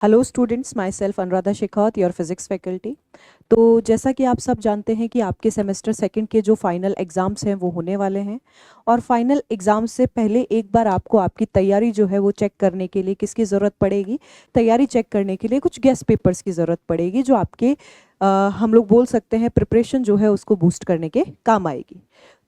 Hello students, my self Anuradha Shekhawat, your physics faculty. तो जैसा कि आप सब जानते हैं कि आपके सेमेस्टर सेकंड के जो फाइनल एग्ज़ाम्स हैं वो होने वाले हैं, और फाइनल एग्ज़ाम से पहले एक बार आपको आपकी तैयारी जो है वो चेक करने के लिए किसकी ज़रूरत पड़ेगी। तैयारी चेक करने के लिए कुछ गेस्ट पेपर्स की ज़रूरत पड़ेगी जो आपके हम लोग बोल सकते हैं प्रिपरेशन जो है उसको बूस्ट करने के काम आएगी।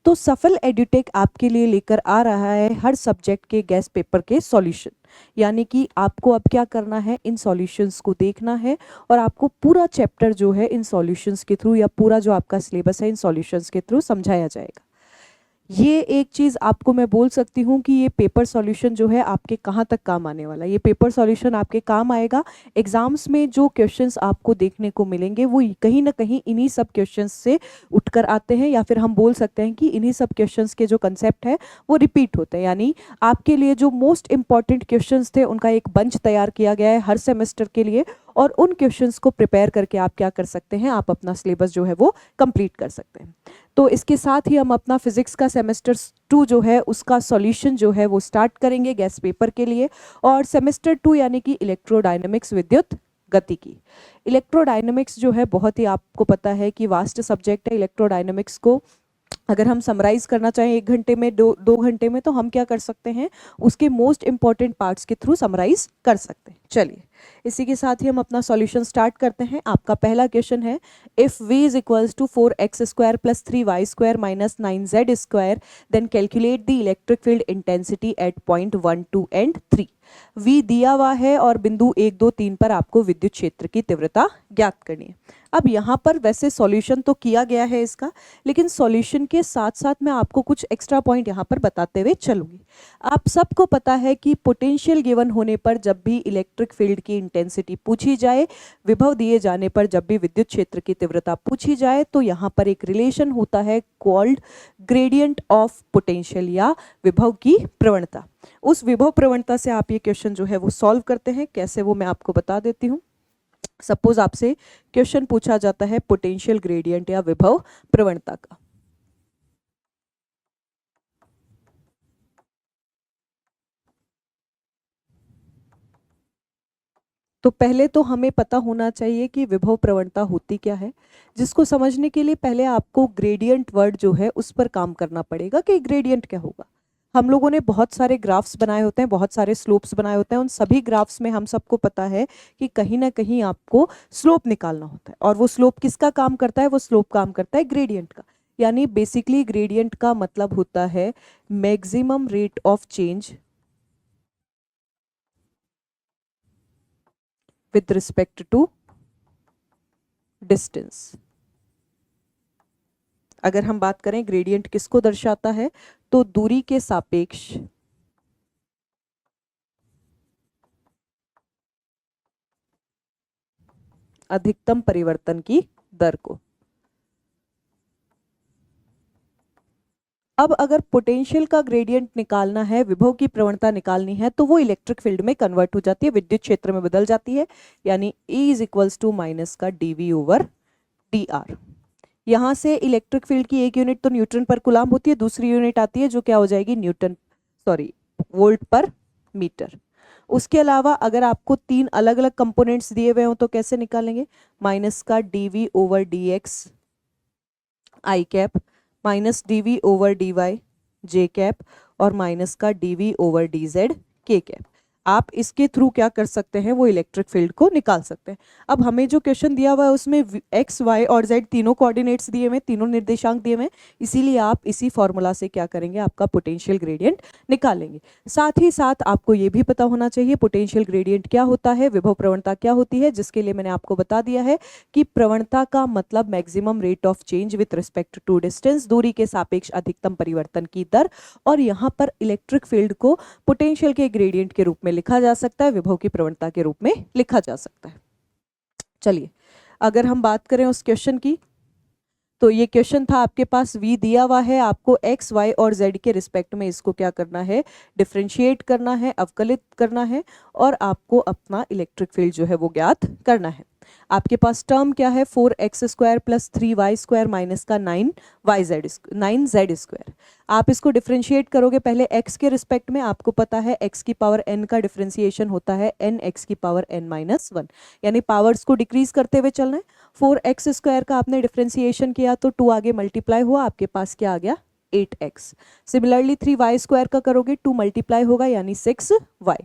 तो सफल एडुटेक आपके लिए लेकर आ रहा है हर सब्जेक्ट के गेस्ट पेपर के सॉल्यूशन। यानी कि आपको अब क्या करना है, इन सॉल्यूशंस को देखना है और आपको पूरा चैप्टर जो है इन सॉल्यूशंस के थ्रू या पूरा जो आपका सिलेबस है इन सॉल्यूशंस के थ्रू समझाया जाएगा। ये एक चीज़ आपको मैं बोल सकती हूँ कि ये पेपर सॉल्यूशन जो है आपके कहाँ तक काम आने वाला है। ये पेपर सॉल्यूशन आपके काम आएगा एग्जाम्स में। जो क्वेश्चंस आपको देखने को मिलेंगे वो कहीं ना कहीं इन्हीं सब क्वेश्चंस से उठकर आते हैं, या फिर हम बोल सकते हैं कि इन्हीं सब क्वेश्चंस के जो कंसेप्ट है वो रिपीट होते हैं। यानी आपके लिए जो मोस्ट इंपॉर्टेंट क्वेश्चंस थे उनका एक बंच तैयार किया गया है हर सेमेस्टर के लिए, और उन क्वेश्चंस को प्रिपेयर करके आप क्या कर सकते हैं, आप अपना सिलेबस जो है वो कंप्लीट कर सकते हैं। तो इसके साथ ही हम अपना फिजिक्स का सेमेस्टर 2 जो है उसका सॉल्यूशन जो है वो स्टार्ट करेंगे गेस्ट पेपर के लिए। और सेमेस्टर 2 यानी कि इलेक्ट्रोडायनेमिक्स, विद्युत गतिकी। इलेक्ट्रोडायनेमिक्स जो है बहुत ही आपको पता है कि वास्ट सब्जेक्ट है। इलेक्ट्रोडायनेमिक्स को अगर हम समराइज करना चाहें 1 घंटे में, दो घंटे में, तो हम क्या कर सकते हैं, उसके मोस्ट इंपॉर्टेंट पार्ट्स के थ्रू समराइज कर सकते हैं। चलिए इसी के साथ ही हम अपना सॉल्यूशन स्टार्ट करते हैं। आपका पहला क्वेश्चन है, if v is equals to 4x square plus 3y square minus 9z square then calculate the electric field intensity at point 1, 2 and 3। v दिया हुआ है और बिंदु 1, 2, 3 पर आपको विद्युत क्षेत्र की तीव्रता ज्ञात करनी है। अब यहाँ पर वैसे सॉल्यूशन तो किया गया है इसका, लेकिन सॉल्यूशन के साथ साथ मैं आपको कुछ एक्स्ट्रा पॉइंट यहाँ पर बताते हुए चलूंगी। आप सबको पता है कि पोटेंशियल गिवन होने पर जब भी इलेक्ट्रिक फील्ड की इंटेंसिटी पूछी जाए, विभव दिए जाने पर जब भी विद्युत क्षेत्र की तीव्रता पूछी जाए, तो यहाँ पर एक रिलेशन होता है कॉल्ड ग्रेडियंट ऑफ पोटेंशियल या विभव की प्रवणता। उस विभव प्रवणता से आप ये क्वेश्चन जो है वो सॉल्व करते हैं। कैसे वो मैं आपको बता देती हूँ। सपोज आपसे क्वेश्चन पूछा जाता है पोटेंशियल ग्रेडियंट या विभव प्रवणता का। तो पहले तो हमें पता होना चाहिए कि विभव प्रवणता होती क्या है, जिसको समझने के लिए पहले आपको ग्रेडियंट वर्ड जो है उस पर काम करना पड़ेगा कि ग्रेडियंट क्या होगा। हम लोगों ने बहुत सारे ग्राफ्स बनाए होते हैं, बहुत सारे स्लोप्स बनाए होते हैं। उन सभी ग्राफ्स में हम सबको पता है कि कहीं ना कहीं आपको स्लोप निकालना होता है, और वो स्लोप किसका काम करता है, वो स्लोप काम करता है ग्रेडियंट का। यानी बेसिकली ग्रेडियंट का मतलब होता है maximum rate of change with respect to distance. अगर हम बात करें ग्रेडियंट किसको दर्शाता है, तो दूरी के सापेक्ष अधिकतम परिवर्तन की दर को। अब अगर पोटेंशियल का ग्रेडियंट निकालना है, विभव की प्रवणता निकालनी है, तो वो इलेक्ट्रिक फील्ड में कन्वर्ट हो जाती है, विद्युत क्षेत्र में बदल जाती है। यानी E is equals to minus का dv ओवर dr। यहां से इलेक्ट्रिक फील्ड की एक यूनिट तो न्यूटन पर कूलाम होती है, दूसरी यूनिट आती है जो क्या हो जाएगी, वोल्ट पर मीटर। उसके अलावा अगर आपको 3 अलग अलग कंपोनेंट्स दिए हुए हो तो कैसे निकालेंगे, माइनस का dv over dx i cap, minus dv over dy j cap, और माइनस का dv over dz k cap. आप इसके थ्रू क्या कर सकते हैं, वो इलेक्ट्रिक फील्ड को निकाल सकते हैं। अब हमें जो क्वेश्चन दिया हुआ है उसमें x, y और z तीनों कोऑर्डिनेट्स दिए हुए, तीनों निर्देशांक दिए हुए, इसीलिए आप इसी फॉर्मूला से क्या करेंगे, आपका पोटेंशियल ग्रेडियंट निकालेंगे। साथ ही साथ आपको ये भी पता होना चाहिए पोटेंशियल ग्रेडियंट क्या होता है, विभव प्रवणता क्या होती है, जिसके लिए मैंने आपको बता दिया है कि प्रवणता का मतलब maximum rate of change with respect to distance, दूरी के सापेक्ष अधिकतम परिवर्तन की दर। और यहाँ पर इलेक्ट्रिक फील्ड को पोटेंशियल के ग्रेडियंट के रूप में लिखा जा सकता है, विभव की प्रवणता के रूप में लिखा जा सकता है। चलिए अगर हम बात करें उस क्वेश्चन की, तो ये क्वेश्चन था आपके पास, v दिया हुआ है, आपको x, y और z के रिस्पेक्ट में इसको क्या करना है, डिफ्रेंशिएट करना है, अवकलित करना है, और आपको अपना इलेक्ट्रिक फील्ड जो है वो ज्ञात करना है। आपके पास टर्म क्या है 4x² प्लस 3y² माइनस का 9z²। आप इसको डिफ्रेंशिएट करोगे पहले x के रिस्पेक्ट में, आपको पता है x की पावर n का डिफ्रेंशिएशन होता है n x की पावर n-1, यानी पावर्स को डिक्रीज करते हुए चलना है। 4x² का आपने डिफ्रेंशिएशन किया तो 2 आगे मल्टीप्लाई हुआ, आपके पास क्या आ गया 8x। सिमिलरली 3y² का करोगे 2 मल्टीप्लाई होगा यानी 6y,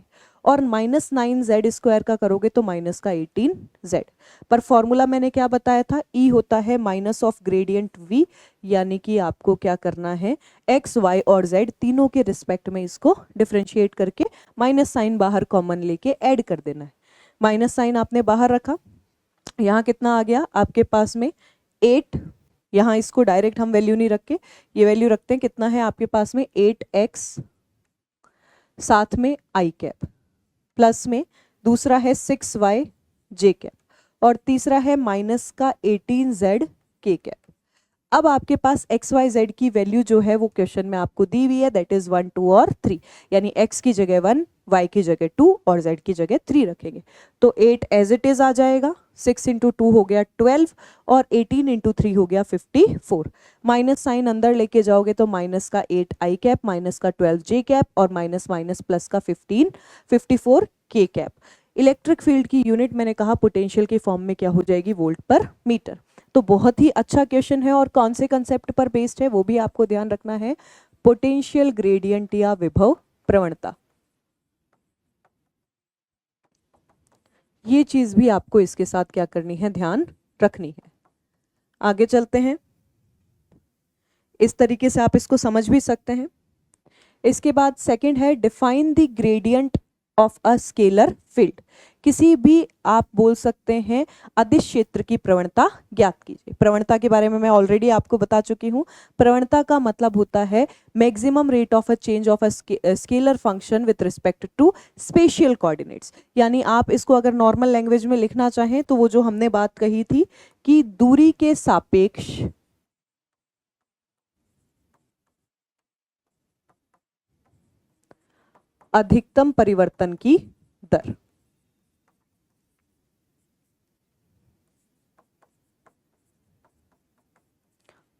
और -9z² का करोगे तो माइनस का 18z। पर फॉर्मूला मैंने क्या बताया था, E होता है माइनस ऑफ ग्रेडियंट v, यानी कि आपको क्या करना है x, y और z तीनों के रिस्पेक्ट में इसको डिफ्रेंशिएट करके माइनस साइन बाहर कॉमन लेके ऐड कर देना है। माइनस साइन आपने बाहर रखा, यहाँ कितना आ गया आपके पास में 8। यहाँ इसको डायरेक्ट हम वैल्यू नहीं रख के ये वैल्यू रखते हैं, कितना है आपके पास में 8x, साथ में i कैप, प्लस में दूसरा है 6y j कैप, और तीसरा है माइनस का 18z k कैप। अब आपके पास x y z की वैल्यू जो है वो क्वेश्चन में आपको दी हुई है, दैट इज 1 2 और 3, यानी x की जगह 1, y की जगह 2 और z की जगह 3 रखेंगे तो 8 एज इट इज आ जाएगा। 6 इंटू 2 हो गया 12 और 18 इंटू 3 हो गया 54। माइनस साइन अंदर लेके जाओगे तो माइनस का 8 आई कैप, माइनस का 12 जे कैप और माइनस माइनस प्लस का 15 54 के कैप। इलेक्ट्रिक फील्ड की यूनिट मैंने कहा पोटेंशियल के फॉर्म में क्या हो जाएगी, वोल्ट पर मीटर। तो बहुत ही अच्छा क्वेश्चन है, और कौन से कंसेप्ट पर बेस्ड है वो भी आपको ध्यान रखना है, पोटेंशियल ग्रेडियंट या विभव प्रवणता। ये चीज भी आपको इसके साथ क्या करनी है, ध्यान रखनी है। आगे चलते हैं, इस तरीके से आप इसको समझ भी सकते हैं। इसके बाद सेकंड है define the gradient of a scalar field. किसी भी आप बोल सकते हैं अदिश क्षेत्र की प्रवणता ज्ञात कीजिए। प्रवणता के बारे में मैं ऑलरेडी आपको बता चुकी हूं। प्रवणता का मतलब होता है maximum rate of a change of a scalar function with respect to spatial coordinates. यानी आप इसको अगर नॉर्मल लैंग्वेज में लिखना चाहें तो वो जो हमने बात कही थी कि दूरी के सापेक्ष अधिकतम परिवर्तन की दर।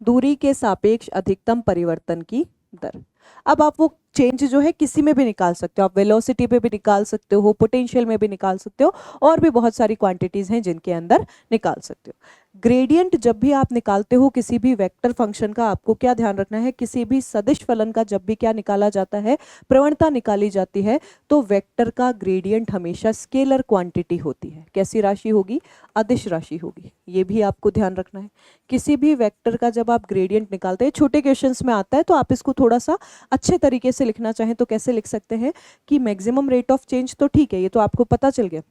दूरी के सापेक्ष अधिकतम परिवर्तन की दर। अब आप वो चेंज जो है किसी में भी निकाल सकते हो, आप वेलोसिटी पे भी निकाल सकते हो, पोटेंशियल में भी निकाल सकते हो, और भी बहुत सारी क्वांटिटीज हैं जिनके अंदर निकाल सकते हो। ग्रेडियंट जब भी आप निकालते हो किसी भी वेक्टर फंक्शन का, आपको क्या ध्यान रखना है, किसी भी सदिश फलन का जब भी क्या निकाला जाता है, प्रवणता निकाली जाती है, तो वेक्टर का ग्रेडियंट हमेशा स्केलर क्वांटिटी होती है। कैसी राशि होगी, अदिश राशि होगी। ये भी आपको ध्यान रखना है। किसी भी वेक्टर का जब आप ग्रेडियंट निकालते हैं, छोटे क्वेश्चंस में आता है तो आप इसको थोड़ा सा अच्छे तरीके से लिखना चाहें तो कैसे लिख सकते हैं कि मैक्सिमम रेट ऑफ चेंज तो ठीक है, ये तो आपको पता चल गया।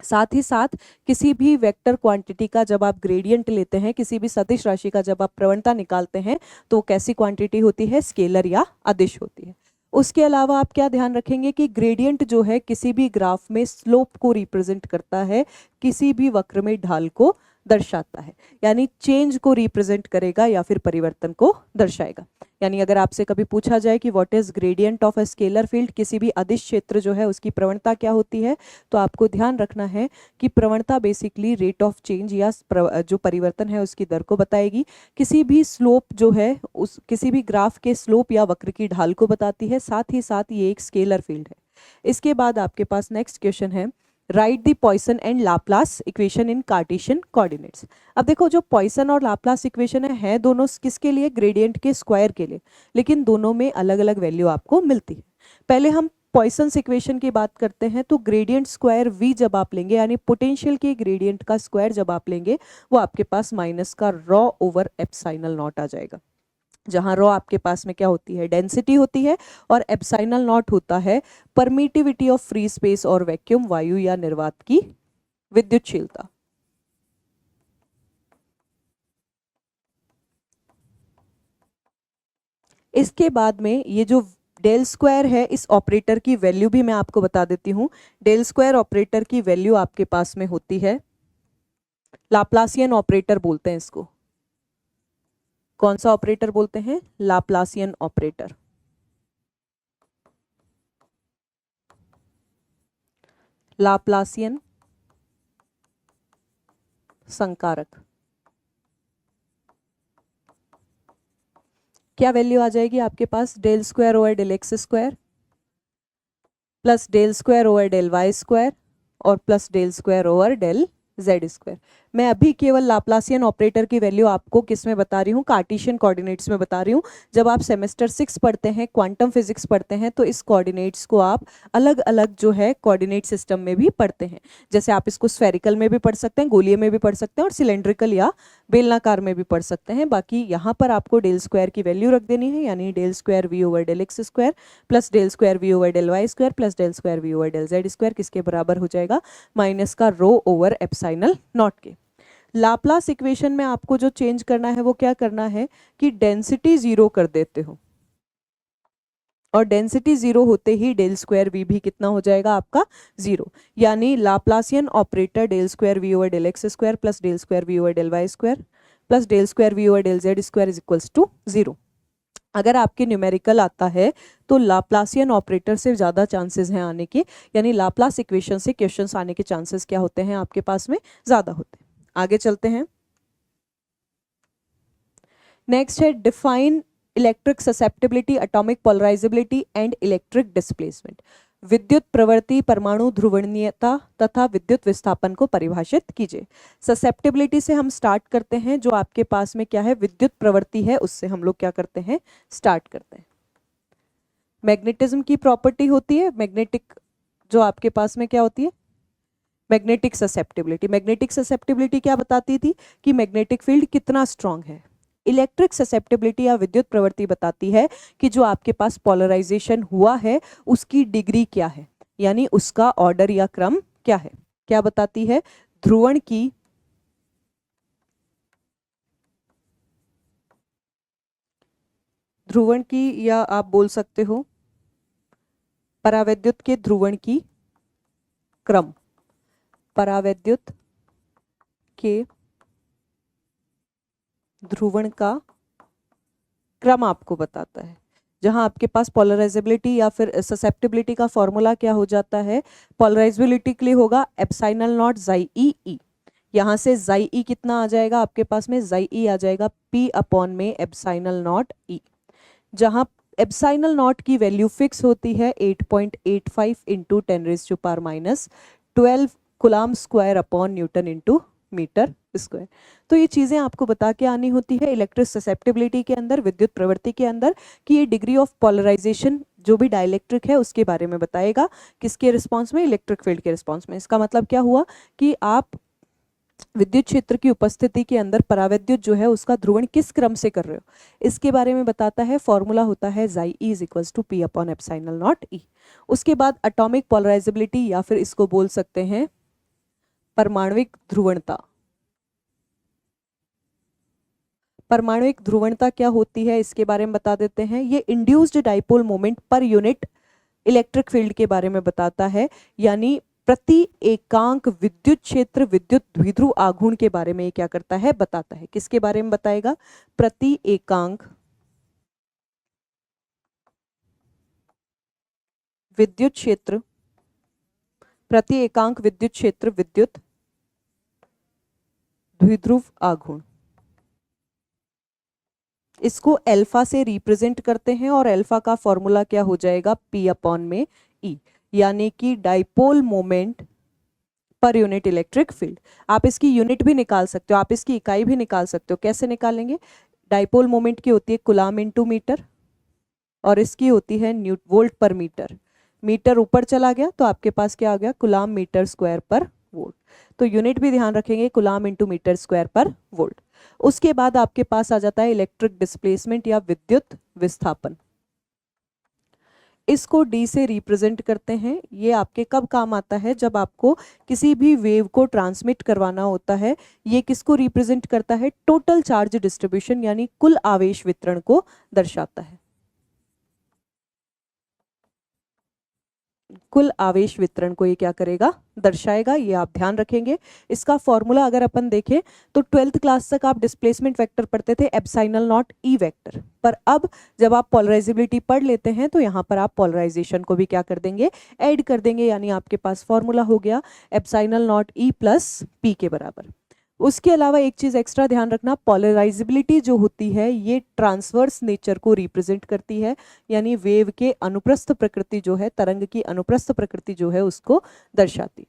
साथ ही साथ किसी भी वेक्टर क्वांटिटी का जब आप ग्रेडियंट लेते हैं, किसी भी सदिश राशि का जब आप प्रवणता निकालते हैं, तो कैसी क्वांटिटी होती है, स्केलर या अदिश होती है। उसके अलावा आप क्या ध्यान रखेंगे कि ग्रेडियंट जो है किसी भी ग्राफ में स्लोप को रिप्रेजेंट करता है, किसी भी वक्र में ढाल को दर्शाता है, यानी चेंज को रिप्रेजेंट करेगा या फिर परिवर्तन को दर्शाएगा। यानी अगर आपसे कभी पूछा जाए कि what is gradient of a scalar field, किसी भी अदिश क्षेत्र जो है उसकी प्रवणता क्या होती है, तो आपको ध्यान रखना है कि प्रवणता बेसिकली रेट ऑफ चेंज या जो परिवर्तन है उसकी दर को बताएगी। किसी भी स्लोप जो है उस किसी भी ग्राफ के स्लोप या वक्र की ढाल को बताती है। साथ ही साथ ये एक स्केलर फील्ड है। इसके बाद आपके पास नेक्स्ट क्वेश्चन है, right the Poisson and Laplace equation in Cartesian coordinates. अब देखो जो पॉइसन और लाप्लास इक्वेशन है दोनों किसके लिए, ग्रेडियंट के स्क्वायर के लिए, लेकिन दोनों में अलग अलग वैल्यू आपको मिलती है। पहले हम पॉइसन्स इक्वेशन की बात करते हैं, तो ग्रेडियंट स्क्वायर v जब आप लेंगे, यानी पोटेंशियल के ग्रेडियंट का स्क्वायर जब आप लेंगे, वो आपके पास माइनस का रॉ ओवर एप्सिलॉन नॉट आ जाएगा। जहां रॉ आपके पास में क्या होती है, डेंसिटी होती है, और एप्सिलॉन नॉट होता है परमिटिविटी ऑफ फ्री स्पेस और वैक्यूम, वायु या निर्वात की विद्युतशीलता। इसके बाद में ये जो डेल स्क्वायर है, इस ऑपरेटर की वैल्यू भी मैं आपको बता देती हूं। डेल स्क्वायर ऑपरेटर की वैल्यू आपके पास में होती है, लाप्लासियन ऑपरेटर बोलते हैं इसको। कौन सा ऑपरेटर बोलते हैं, लाप्लासियन ऑपरेटर। लाप्लासियन संकारक। क्या वैल्यू आ जाएगी आपके पास? Del square over del X square plus del square over del Y square और plus del square over del Z square. मैं अभी केवल लाप्लासियन ऑपरेटर की वैल्यू आपको किस में बता रही हूँ? कार्टेशियन कोऑर्डिनेट्स में बता रही हूँ। जब आप सेमेस्टर 6 पढ़ते हैं, क्वांटम फिजिक्स पढ़ते हैं, तो इस कोऑर्डिनेट्स को आप अलग अलग जो है कोऑर्डिनेट सिस्टम में भी पढ़ते हैं। जैसे आप इसको स्फेरिकल में भी पढ़ सकते हैं, गोलीय में भी पढ़ सकते हैं और सिलेंड्रिकल या बेलनाकार में भी पढ़ सकते हैं। बाकी यहाँ पर आपको डेल स्क्वायर की वैल्यू रख देनी है, यानी del square V over del X square plus del square V over del Y square plus del square V over del Z square किसके बराबर हो जाएगा? माइनस का रो ओवर एप्सिलॉन नॉट के। लाप्लास इक्वेशन में आपको जो चेंज करना है वो क्या करना है कि डेंसिटी जीरो कर देते हो, और डेंसिटी जीरो होते ही डेल स्क्वायर वी भी कितना हो जाएगा आपका? जीरो। यानी Laplacian operator del square V over del X square plus del square V over del Y square plus del square V over del Z square is equals to zero. अगर आपके numerical आता है तो Laplacian operator से ज़्यादा chances हैं आने के, यानी लाप्लास इक्वेशन से क्वेश्चंस आने के चांसेस क्या होते हैं आपके पास में? ज़्यादा होते हैं। आगे चलते हैं। नेक्स्ट है define electric susceptibility, atomic polarisability and electric displacement. विद्युत प्रवृत्ति, परमाणु ध्रुवणीयता तथा विद्युत विस्थापन को परिभाषित कीजिए। ससेप्टिबिलिटी से हम स्टार्ट करते हैं। जो आपके पास में क्या है? विद्युत प्रवृत्ति है, उससे हम लोग क्या करते हैं? स्टार्ट करते हैं। मैग्नेटिज्म की प्रॉपर्टी होती है मैग्नेटिक, जो आपके पास में क्या होती है? Magnetic susceptibility. मैग्नेटिक ससेप्टिबिलिटी क्या बताती थी? कि मैग्नेटिक फील्ड कितना स्ट्रांग है। इलेक्ट्रिक ससेप्टिबिलिटी या विद्युत प्रवृत्ति बताती है कि जो आपके पास पोलराइजेशन हुआ है उसकी डिग्री क्या है, यानी उसका ऑर्डर या क्रम क्या है। क्या बताती है? ध्रुवण की या आप बोल सकते हो परावैद्युत के ध्रुवण की क्रम। परावैद्युत के ध्रुवण का क्रम आपको बताता है। जहां आपके पास पोलराइजेबिलिटी या फिर ससेप्टिबिलिटी का फॉर्मूला क्या हो जाता है? पोलराइजेबिलिटी के लिए होगा एप्सिलॉन नॉट जाई ई ई। यहाँ से जाई ई कितना आ जाएगा आपके पास में? जाई ई आ जाएगा पी अपॉन में एप्सिलॉन नॉट ई, जहां एप्सिलॉन नॉट की वैल्यू फिक्स होती है 8.85 into 10⁻⁻12 coulomb square upon newton into metre square. तो ये चीजें आपको बता के आनी होती है इलेक्ट्रिक ससेप्टिबिलिटी के अंदर, विद्युत प्रवृत्ति के अंदर, कि ये डिग्री ऑफ पोलराइजेशन जो भी डाइलेक्ट्रिक है उसके बारे में बताएगा। किसके रिस्पॉन्स में? इलेक्ट्रिक फील्ड के रिस्पॉन्स में। इसका मतलब क्या हुआ कि आप विद्युत क्षेत्र की उपस्थिति के अंदर परावैद्युत जो है उसका ध्रुवण किस क्रम से कर रहे हो, इसके बारे में बताता है। फॉर्मूला होता है जाई E is equals to P upon epsilon naught E. उसके बाद एटॉमिक पोलराइजेबिलिटी या फिर इसको बोल सकते हैं परमाणुविक ध्रुवणता। परमाणुविक ध्रुवणता क्या होती है इसके बारे में बता देते हैं। ये induced dipole moment per unit electric field के बारे में बताता है, यानी प्रति एकांक विद्युत क्षेत्र विद्युत द्विध्रुव आघूर्ण के बारे में क्या करता है? बताता है। किसके बारे में बताएगा? प्रति एकांक विद्युत क्षेत्र, प्रति एकांक विद्युत क्षेत्र विद्युत द्विध्रुव आघूर्ण। इसको अल्फा से रिप्रेजेंट करते हैं और अल्फा का फॉर्मूला क्या हो जाएगा? पी अपॉन में ई, यानी कि dipole moment per unit electric field. आप इसकी यूनिट भी निकाल सकते हो, आप इसकी इकाई भी निकाल सकते हो। कैसे निकालेंगे? डाइपोल मोमेंट की होती है कूलम इंटू मीटर और इसकी होती है वोल्ट पर मीटर। मीटर ऊपर चला गया तो आपके पास क्या आ गया? कूलम मीटर स्क्वायर पर वोल्ट। तो यूनिट भी ध्यान रखेंगे, कूलम इंटू मीटर स्क्वायर पर वोल्ट। उसके बाद आपके पास आ जाता है इलेक्ट्रिक डिस्प्लेसमेंट या विद्युत विस्थापन। इसको डी से रिप्रेजेंट करते हैं। ये आपके कब काम आता है? जब आपको किसी भी वेव को ट्रांसमिट करवाना होता है। ये किसको रिप्रेजेंट करता है? टोटल चार्ज डिस्ट्रीब्यूशन, यानी कुल आवेश वितरण को दर्शाता है। कुल आवेश वितरण को ये क्या करेगा? दर्शाएगा। ये आप ध्यान रखेंगे। इसका फॉर्मूला अगर अपन देखें तो 12th क्लास तक आप डिस्प्लेसमेंट वेक्टर पढ़ते थे एप्सिलॉन नॉट ई वेक्टर, पर अब जब आप पोलराइजेबिलिटी पढ़ लेते हैं तो यहाँ पर आप पोलराइजेशन को भी क्या कर देंगे? ऐड कर देंगे, यानी आपके पास फॉर्मूला हो गया epsilon naught E plus P के बराबर। उसके अलावा एक चीज एक्स्ट्रा ध्यान रखना, पोलराइजेबिलिटी जो होती है ये ट्रांसवर्स नेचर को रिप्रेजेंट करती है, यानी वेव के अनुप्रस्थ प्रकृति जो है, तरंग की अनुप्रस्थ प्रकृति जो है उसको दर्शाती।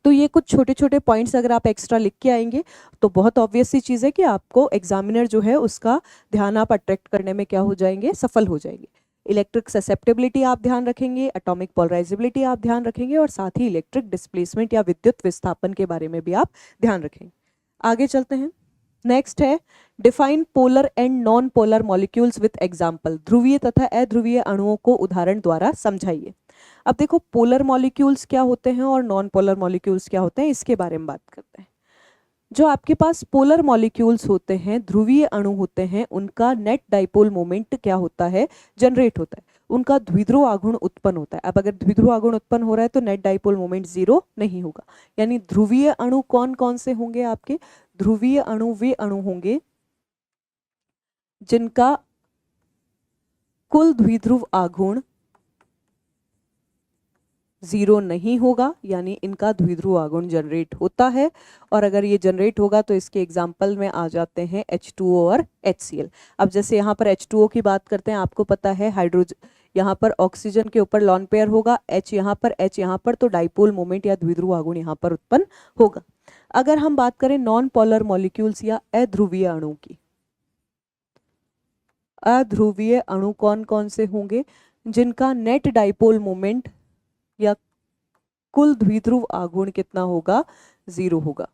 तो ये कुछ छोटे छोटे पॉइंट्स अगर आप एक्स्ट्रा लिख के आएंगे तो बहुत ऑब्वियस सी चीज़ है कि आपको एग्जामिनर जो है उसका ध्यान आप अट्रैक्ट करने में क्या हो जाएंगे, सफल हो जाएंगे। इलेक्ट्रिक ससेप्टेबिलिटी आप ध्यान रखेंगे, एटॉमिक पोलराइजेबिलिटी आप ध्यान रखेंगे, और साथ ही इलेक्ट्रिक डिस्प्लेसमेंट या विद्युत विस्थापन के बारे में भी आप ध्यान रखेंगे। आगे चलते हैं। नेक्स्ट है define polar and non polar molecules with example. ध्रुवीय तथा अध्रुवीय अणुओं को उदाहरण द्वारा समझाइए। अब देखो पोलर मॉलिक्यूल्स क्या होते हैं और नॉन पोलर मॉलिक्यूल्स क्या होते हैं, इसके बारे में बात करते हैं। जो आपके पास पोलर मॉलिक्यूल्स होते हैं, ध्रुवीय अणु होते हैं, उनका नेट डाइपोल मोमेंट क्या होता है, जनरेट होता है, उनका द्विध्रुव आघूर्ण उत्पन्न होता है। अब अगर द्विध्रुव आघूर्ण उत्पन्न हो रहा है तो नेट डाइपोल मोमेंट जीरो नहीं होगा। यानी ध्रुवीय अणु कौन कौन से होंगे आपके, ध्रुवीय अणु वे अणु होंगे जिनका कुल द्विध्रुव आघूर्ण जीरो नहीं होगा, यानी इनका द्विध्रुव आघूर्ण जनरेट होता है। और अगर ये जनरेट होगा तो इसके एग्जाम्पल में आ जाते हैं H2O और HCl। अब जैसे यहाँ पर H2O की बात करते हैं, आपको पता है हाइड्रोजन, यहाँ पर ऑक्सीजन के ऊपर लॉन पेयर होगा, H यहाँ पर, तो डाइपोल मोमेंट या द्विध्रुव आघूर्ण यहाँ पर उत्पन्न होगा। अगर हम बात करें नॉन पोलर मॉलिक्यूल्स या अध्रुवीय अणु की, अध्रुवीय अणु कौन कौन से होंगे, जिनका नेट डाइपोल मोमेंट या कुल द्विध्रुव आघूर्ण कितना होगा, जीरो होगा।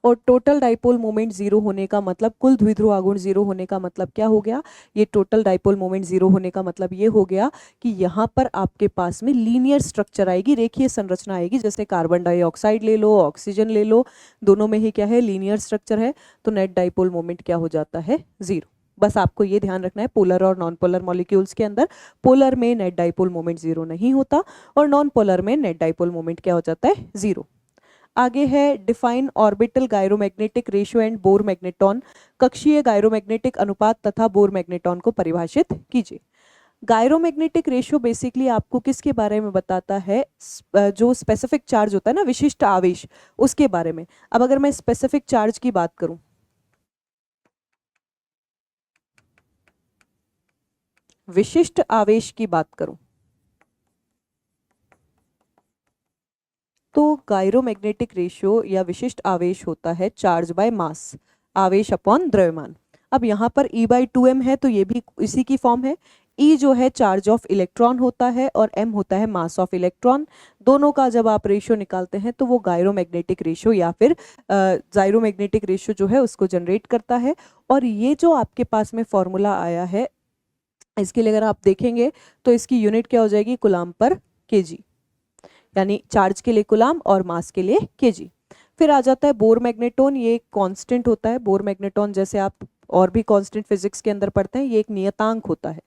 और टोटल डाइपोल मोमेंट जीरो होने का मतलब, कुल द्विध्रुव आघूर्ण जीरो होने का मतलब क्या हो गया, ये टोटल डाइपोल मोमेंट जीरो होने का मतलब ये हो गया कि यहाँ पर आपके पास में लीनियर स्ट्रक्चर आएगी, रेखीय संरचना आएगी। जैसे कार्बन डाइऑक्साइड ले लो, ऑक्सीजन ले लो, दोनों में ही क्या है, लीनियर स्ट्रक्चर है, तो नेट डाइपोल मोमेंट क्या हो जाता है, जीरो। बस आपको ये ध्यान रखना है, पोलर और नॉन पोलर मॉलिक्यूल्स के अंदर पोलर में नेट डाइपोल मोमेंट जीरो नहीं होता और नॉन पोलर में नेट डाइपोल मोमेंट क्या हो जाता है, जीरो। आगे है define orbital gyromagnetic ratio and bore magneton. कक्षीय गायरोमैग्नेटिक अनुपात तथा बोर मैग्नेटॉन को परिभाषित कीजिए। गायरोमैग्नेटिक रेशियो बेसिकली आपको किसके बारे में बताता है, जो स्पेसिफिक चार्ज होता है ना, विशिष्ट आवेश, उसके बारे में। अब अगर मैं स्पेसिफिक चार्ज की बात करूं, विशिष्ट आवेश की बात करूं, तो गायरोमैग्नेटिक रेशियो या विशिष्ट आवेश होता है चार्ज बाय मास, आवेश अपॉन द्रव्यमान। अब यहाँ पर E/2m है तो ये भी इसी की फॉर्म है। E जो है चार्ज ऑफ इलेक्ट्रॉन होता है और m होता है मास ऑफ इलेक्ट्रॉन। दोनों का जब आप रेशियो निकालते हैं तो वो गायरोमैग्नेटिक रेशियो या फिर जाइरोमैग्नेटिक रेशियो जो है उसको जनरेट करता है। और ये जो आपके पास में फॉर्मूला आया है, इसके लिए अगर आप देखेंगे तो इसकी यूनिट क्या हो जाएगी, कूलाम पर केजी, यानी चार्ज के लिए कूलाम और मास के लिए केजी। फिर आ जाता है बोर मैग्नेटोन, ये एक कांस्टेंट होता है। बोर मैग्नेटोन जैसे आप और भी कांस्टेंट फिजिक्स के अंदर पढ़ते हैं, ये एक नियतांक होता है।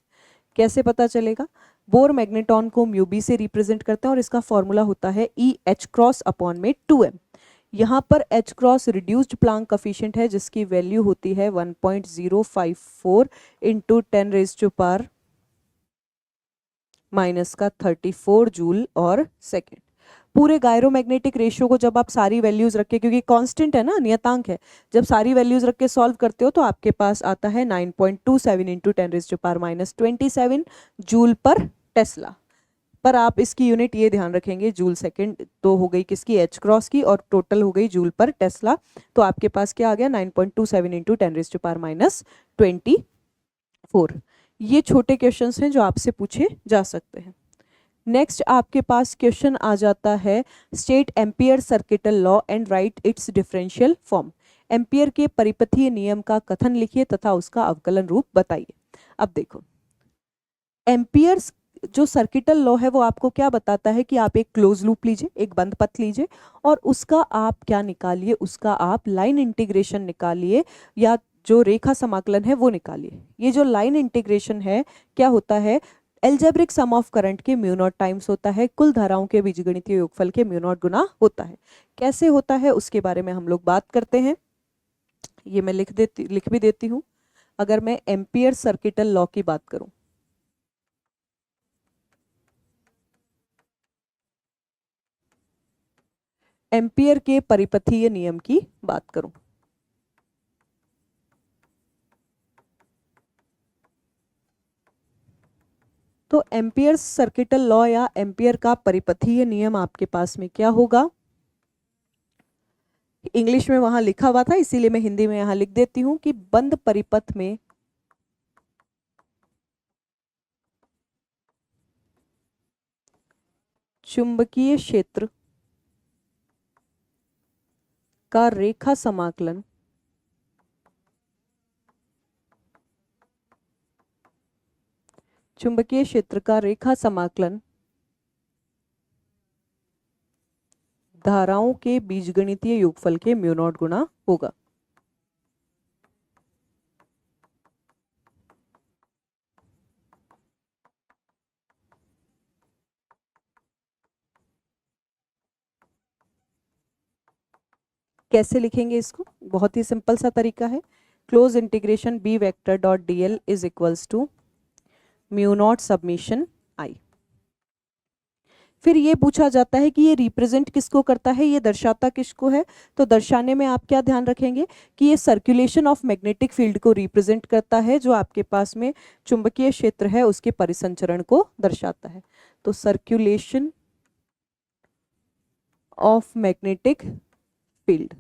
कैसे पता चलेगा, बोर मैग्नेटोन को म्यू बी से रिप्रेजेंट करते हैं और इसका फॉर्मूला होता है E H क्रॉस अपॉन में 2m। यहाँ पर H cross reduced Planck coefficient है जिसकी वैल्यू होती है 1.054 इंटू 10⁻⁻⁴ जूल और सेकेंड। पूरे गायरोमैग्नेटिक रेशियो को जब आप सारी वैल्यूज रख के, क्योंकि कांस्टेंट है ना, नियतांक है, जब सारी वैल्यूज रख के सॉल्व करते हो तो आपके पास आता है 9.27 इंटू 10⁻⁻27 जूल पर टेस्ला। पर आप इसकी यूनिट ये ध्यान रखेंगे, जूल सेकंड तो हो गई किसकी, एच क्रॉस की, और टोटल हो गई जूल पर टेस्ला। तो आपके पास क्या आ गया, 9.27 इंटू 10⁻⁻24। ये छोटे क्वेश्चंस हैं जो आपसे पूछे जा सकते हैं। नेक्स्ट आपके पास क्वेश्चन आ जाता है, state ampere circuital law and right it's differential form. Ampere के परिपथीय नियम का कथन लिखिए तथा उसका अवकलन रूप बताइए। अब देखो, एम्पियर्स जो सर्किटल लॉ है वो आपको क्या बताता है कि आप एक क्लोज लूप लीजिए, एक बंद पथ लीजिए, और उसका आप क्या निकालिए, उसका आप लाइन इंटीग्रेशन निकालिए या जो रेखा समाकलन है वो निकालिए। ये जो लाइन इंटीग्रेशन है क्या होता है, एल्जेब्रिक सम ऑफ करंट के म्यू नॉट टाइम्स होता है, कुल धाराओं के बीजगणितीय योगफल के म्यू नॉट गुना होता है। कैसे होता है उसके बारे में हम लोग बात करते हैं। ये मैं लिख भी देती हूँ। अगर मैं एम्पियर सर्किटल लॉ की बात करूं, एम्पियर के परिपथीय नियम की बात करूं, तो एम्पियर सर्किटल लॉ या एम्पियर का परिपथीय नियम आपके पास में क्या होगा? इंग्लिश में वहां लिखा हुआ था, इसीलिए मैं हिंदी में यहां लिख देती हूं कि बंद परिपथ में चुंबकीय क्षेत्र का रेखा समाकलन चुंबकीय क्षेत्र का रेखा समाकलन धाराओं के बीजगणितीय योगफल के म्यू नॉट गुना होगा। कैसे लिखेंगे इसको? बहुत ही सिंपल सा तरीका है, close integration B vector dot D L is equals to mu naught submission I. फिर ये पूछा जाता है कि ये रिप्रेजेंट किसको करता है, ये दर्शाता किसको है? तो दर्शाने में आप क्या ध्यान रखेंगे कि ये सर्कुलेशन ऑफ मैग्नेटिक फील्ड को रिप्रेजेंट करता है, जो आपके पास में चुंबकीय क्षेत्र है उसके परिसंचरण को दर्शाता है। तो सर्कुलेशन ऑफ मैग्नेटिक फील्ड।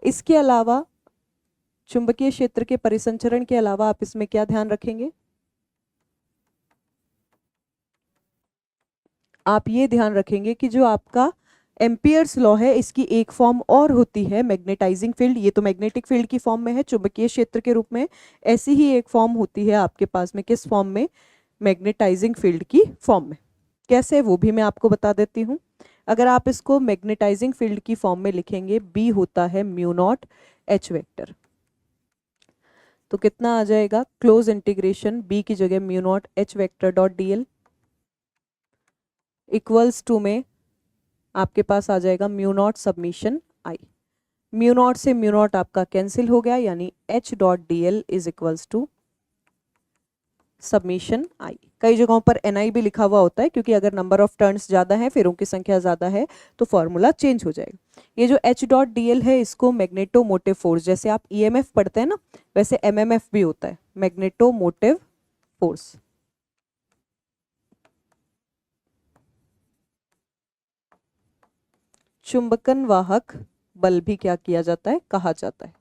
इसके अलावा चुंबकीय क्षेत्र के परिसंचरण के अलावा आप इसमें क्या ध्यान रखेंगे? आप ये ध्यान रखेंगे कि जो आपका एम्पियर्स लॉ है इसकी एक फॉर्म और होती है मैग्नेटाइजिंग फील्ड। ये तो मैग्नेटिक फील्ड की फॉर्म में है चुंबकीय क्षेत्र के रूप में, ऐसी ही एक फॉर्म होती है आपके पास में किस फॉर्म में? मैग्नेटाइजिंग फील्ड की फॉर्म में। कैसे, वो भी मैं आपको बता देती हूँ। अगर आप इसको मैग्नेटाइजिंग फील्ड की फॉर्म में लिखेंगे, बी होता है म्यू नॉट एच वेक्टर, तो कितना आ जाएगा? क्लोज इंटीग्रेशन बी की जगह mu naught H vector dot D L equals to में आपके पास आ जाएगा mu naught submission I. Mu naught से म्यू नॉट आपका कैंसिल हो गया, यानी H dot D L is equals to submission I. कई जगहों पर एन भी लिखा हुआ होता है, क्योंकि अगर नंबर ऑफ टर्न्स ज़्यादा है, फेरों की संख्या ज़्यादा है, तो फॉर्मूला चेंज हो जाएगा। ये जो एच डॉट डी एल है, इसको मैग्नेटोमोटिव फोर्स, जैसे आप ईएमएफ पढ़ते हैं ना, वैसे एमएमएफ भी होता है, मैग्नेटोमोटिव फोर्स। चुंबकन वाहक बल भी क्या किया जाता है? कहा जाता है।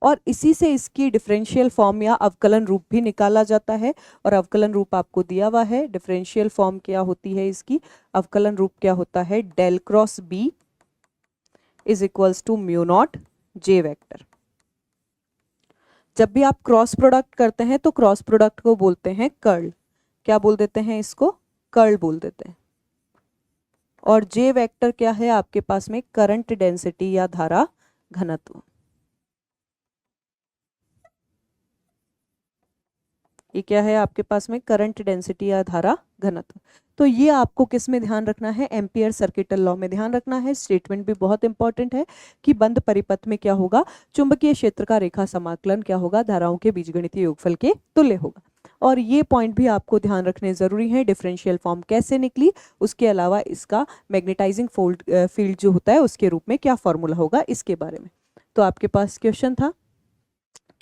और इसी से इसकी डिफरेंशियल फॉर्म या अवकलन रूप भी निकाला जाता है, और अवकलन रूप आपको दिया हुआ है। डिफरेंशियल फॉर्म क्या होती है इसकी? अवकलन रूप क्या होता है? Del cross B is equals to mu naught J vector. जब भी आप क्रॉस प्रोडक्ट करते हैं तो क्रॉस प्रोडक्ट को बोलते हैं कर्ल। क्या बोल देते हैं इसको? कर्ल बोल देते हैं। और जे वेक्टर क्या है आपके पास में? करंट डेंसिटी या धारा घनत्व। ये क्या है आपके पास में? करंट डेंसिटी या धारा घनत्व। तो ये आपको किस में ध्यान रखना है? एम्पियर सर्किटल लॉ में ध्यान रखना है। स्टेटमेंट भी बहुत इंपॉर्टेंट है कि बंद परिपथ में क्या होगा? चुंबकीय क्षेत्र का रेखा समाकलन क्या होगा? धाराओं के बीजगणितीय योगफल के तुल्य होगा। और ये पॉइंट भी आपको ध्यान रखने जरूरी है। डिफरेंशियल फॉर्म कैसे निकली, उसके अलावा इसका मैग्नेटाइजिंग फील्ड जो होता है उसके रूप में क्या फॉर्मूला होगा, इसके बारे में। तो आपके पास क्वेश्चन था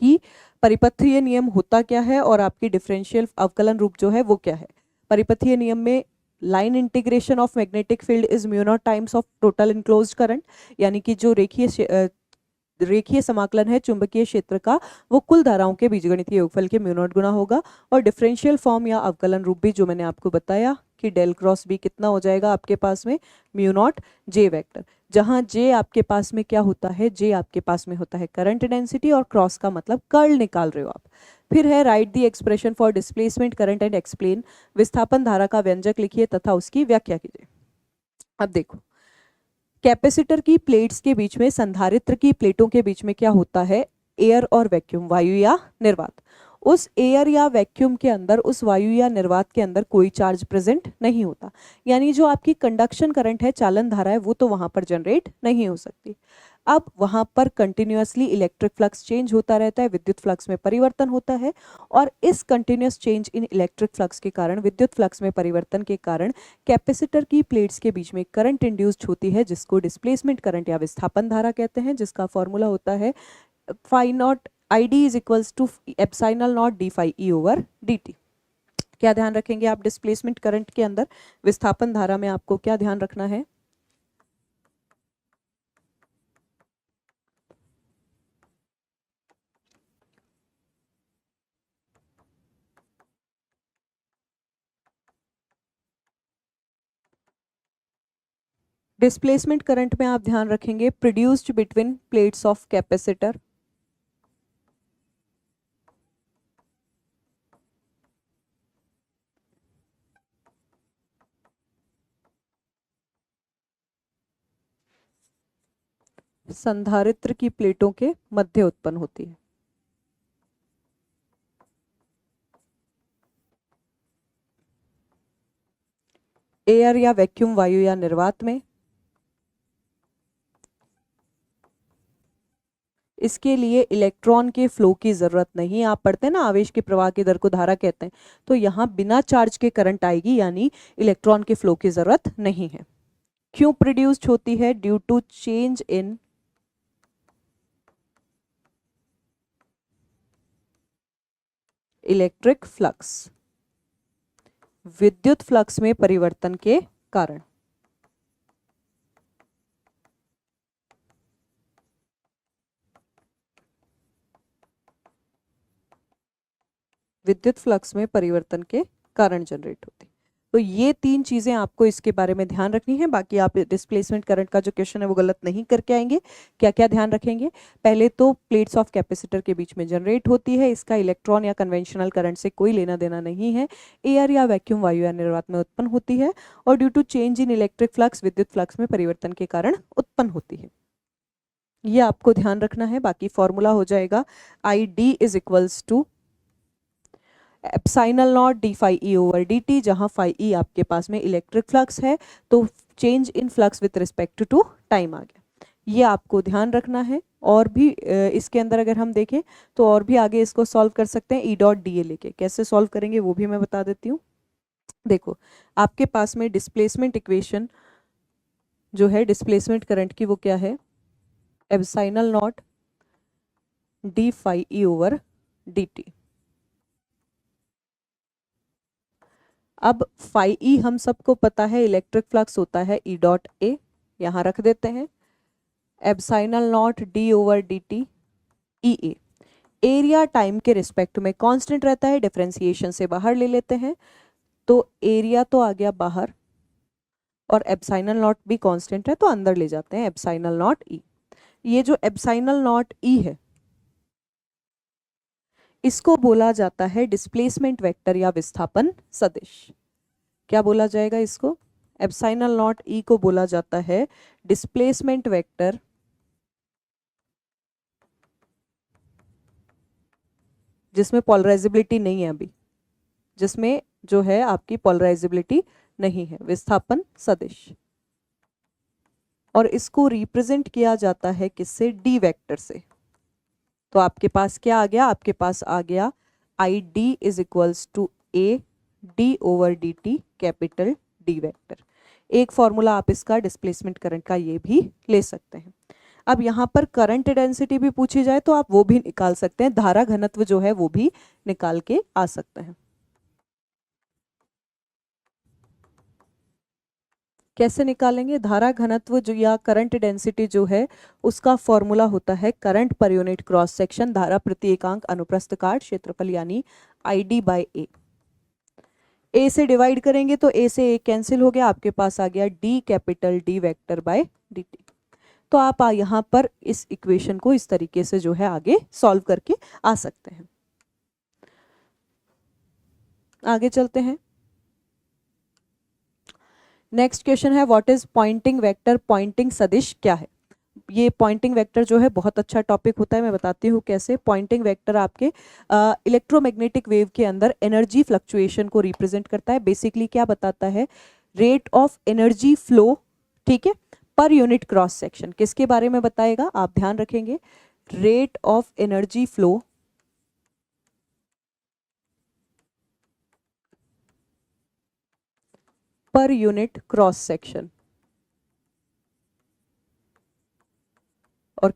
कि परिपथीय नियम होता क्या है और आपकी डिफरेंशियल अवकलन रूप जो है वो क्या है। परिपथीय नियम में line integration of magnetic field is mu naught times of total enclosed current, यानी कि जो रेखीय समाकलन है चुंबकीय क्षेत्र का, वो कुल धाराओं के बीजगणितीय योगफल के म्यू नॉट गुना होगा। और डिफरेंशियल फॉर्म या अवकलन रूप भी जो मैंने आपको बताया कि डेल क्रॉस बी कितना हो जाएगा आपके पास में? म्यू नॉट जे वेक्टर, जहां जे आपके पास में क्या होता है? जे आपके पास में होता है करंट डेंसिटी, और क्रॉस का मतलब कर्ल निकाल रहे हो आप। फिर है right the expression for displacement current and explain. विस्थापन धारा का व्यंजक लिखिए तथा उसकी व्याख्या कीजिए। अब देखो, कैपेसिटर की प्लेट्स के बीच में, संधारित्र की प्लेटों के बीच में क्या होता है? एयर और वैक्यूम, वायु या निर्वात। उस एयर या वैक्यूम के अंदर, उस वायु या निर्वात के अंदर कोई चार्ज प्रेजेंट नहीं होता, यानी जो आपकी कंडक्शन करंट है, चालन धारा है, वो तो वहां पर जनरेट नहीं हो सकती। अब वहां पर कंटिन्यूअसली इलेक्ट्रिक फ्लक्स चेंज होता रहता है, विद्युत फ्लक्स में परिवर्तन होता है, और इस continuous change in electric flux के कारण, विद्युत फ्लक्स में परिवर्तन के कारण कैपेसिटर की प्लेट्स के बीच में करंट इंड्यूस्ड होती है, जिसको डिस्प्लेसमेंट करंट या विस्थापन धारा कहते हैं, जिसका फॉर्मूला होता है phi naught I D is equals to epsilon naught D phi E over D T. क्या ध्यान रखेंगे आप डिस्प्लेसमेंट करंट के अंदर, विस्थापन धारा में आपको क्या ध्यान रखना है? डिस्प्लेसमेंट करंट में आप ध्यान रखेंगे produced between plates of capacitor, संधारित्र की प्लेटों के मध्य उत्पन्न होती है। एयर या वैक्यूम वायु या निर्वात में। इसके लिए इलेक्ट्रॉन के फ्लो की जरूरत नहीं। आप पढ़ते हैं ना आवेश के प्रवाह की दर को धारा कहते हैं, तो यहाँ बिना चार्ज के करंट आएगी, यानी इलेक्ट्रॉन के फ्लो की जरूरत नहीं है। क्यों प्रोड्यूस्ड होती है? Due to change in electric flux, विद्युत फ्लक्स में परिवर्तन के कारण। विद्युत फ्लक्स में परिवर्तन के कारण जनरेट होती। तो ये तीन चीजें आपको इसके बारे में ध्यान रखनी है। बाकी आप डिस्प्लेसमेंट करंट का जो क्वेश्चन है वो गलत नहीं करके आएंगे। क्या क्या ध्यान रखेंगे? पहले तो प्लेट्स ऑफ कैपेसिटर के बीच में जनरेट होती है, इसका इलेक्ट्रॉन या कन्वेंशनल करंट से कोई लेना देना नहीं है। एयर या वैक्यूम वायु या निर्वात में उत्पन्न होती है, और due to change in electric flux, विद्युत फ्लक्स में परिवर्तन के कारण उत्पन्न होती है। ये आपको ध्यान रखना है। बाकी फॉर्मूला हो जाएगा I D is equals to epsilon naught D phi E over D T, जहां फाई ई आपके पास में इलेक्ट्रिक फ्लक्स है, तो change in flux with respect to time आ गया। ये आपको ध्यान रखना है। और भी इसके अंदर अगर हम देखें तो और भी आगे इसको सॉल्व कर सकते हैं ई डॉट डी ए लेके। कैसे सॉल्व करेंगे वो भी मैं बता देती हूँ। देखो आपके पास में डिस्प्लेसमेंट इक्वेशन जो है डिस्प्लेसमेंट करंट की, वो क्या है? Epsilon naught D phi E over D T. अब फाई ई हम सबको पता है इलेक्ट्रिक फ्लक्स होता है ई डॉट ए, यहां रख देते हैं। Epsilon naught D over D T E ए, एरिया टाइम के रिस्पेक्ट में कांस्टेंट रहता है, डिफरेंशिएशन से बाहर ले लेते हैं, तो एरिया तो आ गया बाहर, और एप्सिलॉन नॉट भी कांस्टेंट है तो अंदर ले जाते हैं एप्सिलॉन नॉट ई। ये जो एप्सिलॉन नॉट ई है इसको बोला जाता है डिस्प्लेसमेंट वेक्टर या विस्थापन सदिश। क्या बोला जाएगा इसको? एप्सिलॉन नॉट ई को बोला जाता है डिस्प्लेसमेंट वेक्टर जिसमें पोलराइजेबिलिटी नहीं है, अभी जिसमें जो है आपकी पोलराइजेबिलिटी नहीं है, विस्थापन सदिश। और इसको रिप्रेजेंट किया जाता है किससे? डी वेक्टर से। तो आपके पास क्या आ गया? आपके पास आ गया I D is equals to A D over D T capital D vector. एक फॉर्मूला आप इसका डिस्प्लेसमेंट करंट का ये भी ले सकते हैं। अब यहाँ पर करंट डेंसिटी भी पूछी जाए तो आप वो भी निकाल सकते हैं, धारा घनत्व जो है वो भी निकाल के आ सकते हैं। कैसे निकालेंगे? धारा घनत्व जो या करंट डेंसिटी जो है उसका फॉर्मूला होता है current per unit cross section, धारा प्रति एकांक अनुप्रस्थ काट क्षेत्रफल, यानी आई डी बाई ए। ए से डिवाइड करेंगे तो ए से ए कैंसिल हो गया, आपके पास आ गया D capital D vector by D T. तो आप यहाँ पर इस इक्वेशन को इस तरीके से जो है आगे सॉल्व करके आ सकते हैं। आगे चलते हैं। नेक्स्ट क्वेश्चन है what is Poynting vector? Poynting सदिश क्या है? ये पॉइंटिंग वेक्टर जो है बहुत अच्छा टॉपिक होता है, मैं बताती हूँ कैसे। पॉइंटिंग वेक्टर आपके इलेक्ट्रोमैग्नेटिक वेव के अंदर एनर्जी फ्लक्चुएशन को रिप्रेजेंट करता है। बेसिकली क्या बताता है? रेट ऑफ एनर्जी फ्लो, ठीक है, पर यूनिट क्रॉस सेक्शन किसके बारे में बताएगा, आप ध्यान रखेंगे, rate of energy flow per unit cross section, और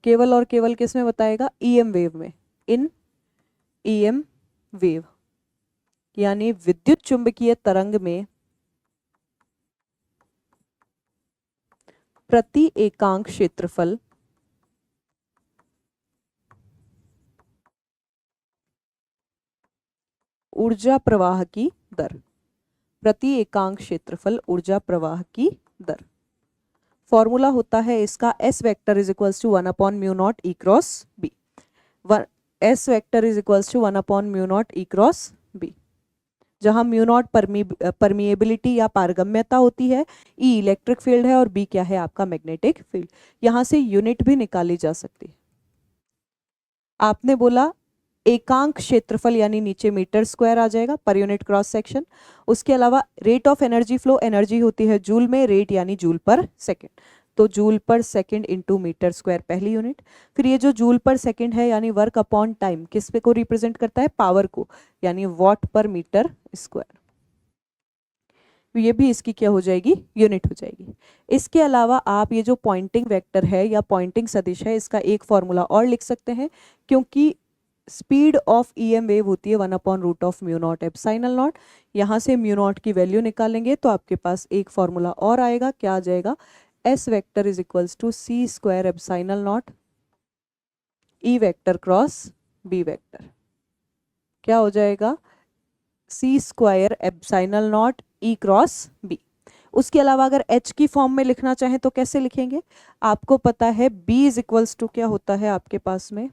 केवल किस में बताएगा, ईएम वेव में, इन ईएम वेव, यानी विद्युत चुंबकीय तरंग में प्रति एकांक क्षेत्रफल ऊर्जा प्रवाह की दर, प्रति एकांक क्षेत्रफल ऊर्जा प्रवाह की दर। फॉर्मूला होता है इसका S vector is equals to 1/μ0 E cross B। S vector is equals to 1/μ0 E cross B, जहां μ0 परमिएबिलिटी या पारगम्यता होती है, E इलेक्ट्रिक फील्ड है और B क्या है आपका मैग्नेटिक फील्ड। यहां से यूनिट भी निकाली जा सकती है। आपने बोला एकांक क्षेत्रफल यानी नीचे मीटर स्क्वायर आ जाएगा पर यूनिट क्रॉस सेक्शन। उसके अलावा rate of energy flow, energy होती है जूल में, रेट यानी जूल पर सेकंड, तो जूल पर सेकंड इंटू मीटर स्क्वायर पहली यूनिट। फिर ये जो जूल पर सेकंड है यानी वर्क अपॉन टाइम, किस पे को रिप्रेजेंट करता है, पावर को, यानी वॉट पर मीटर स्क्वायर। ये भी इसकी क्या हो जाएगी, यूनिट हो जाएगी। इसके अलावा आप ये जो पॉइंटिंग वेक्टर है या पॉइंटिंग सदिश है, इसका एक फॉर्मूला और लिख सकते हैं, क्योंकि स्पीड ऑफ ईएम वेव होती है 1/√μ0 एप्सिलॉन नॉट। यहाँ से μ0 की वैल्यू निकालेंगे तो आपके पास एक फॉर्मूला और आएगा, क्या आ जाएगा, S vector is equals to C square epsilon naught E vector cross B vector. क्या हो जाएगा, C square epsilon naught E cross B। उसके अलावा अगर H की फॉर्म में लिखना चाहें तो कैसे लिखेंगे, आपको पता है B इज इक्वल्स टू क्या होता है आपके पास में,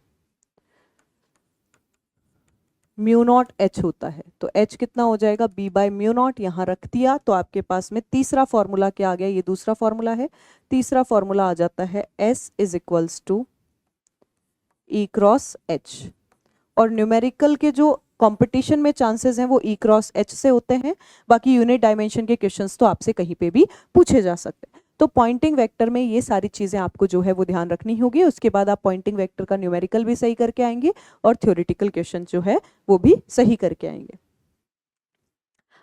μ0 H होता है, तो H कितना हो जाएगा, B/μ0, यहाँ रख दिया तो आपके पास में तीसरा फॉर्मूला क्या आ गया, ये दूसरा फॉर्मूला है, तीसरा फॉर्मूला आ जाता है S is equals to E cross H। और न्यूमेरिकल के जो कंपटीशन में चांसेस हैं वो E क्रॉस H से होते हैं, बाकी यूनिट डायमेंशन के क्वेश्चंस तो आपसे कहीं पे भी पूछे जा सकते हैं। तो पॉइंटिंग वेक्टर में ये सारी चीजें आपको जो है वो ध्यान रखनी होगी। उसके बाद आप पॉइंटिंग वेक्टर का न्यूमेरिकल भी सही करके आएंगे और थ्योरेटिकल क्वेश्चन जो है वो भी सही करके आएंगे।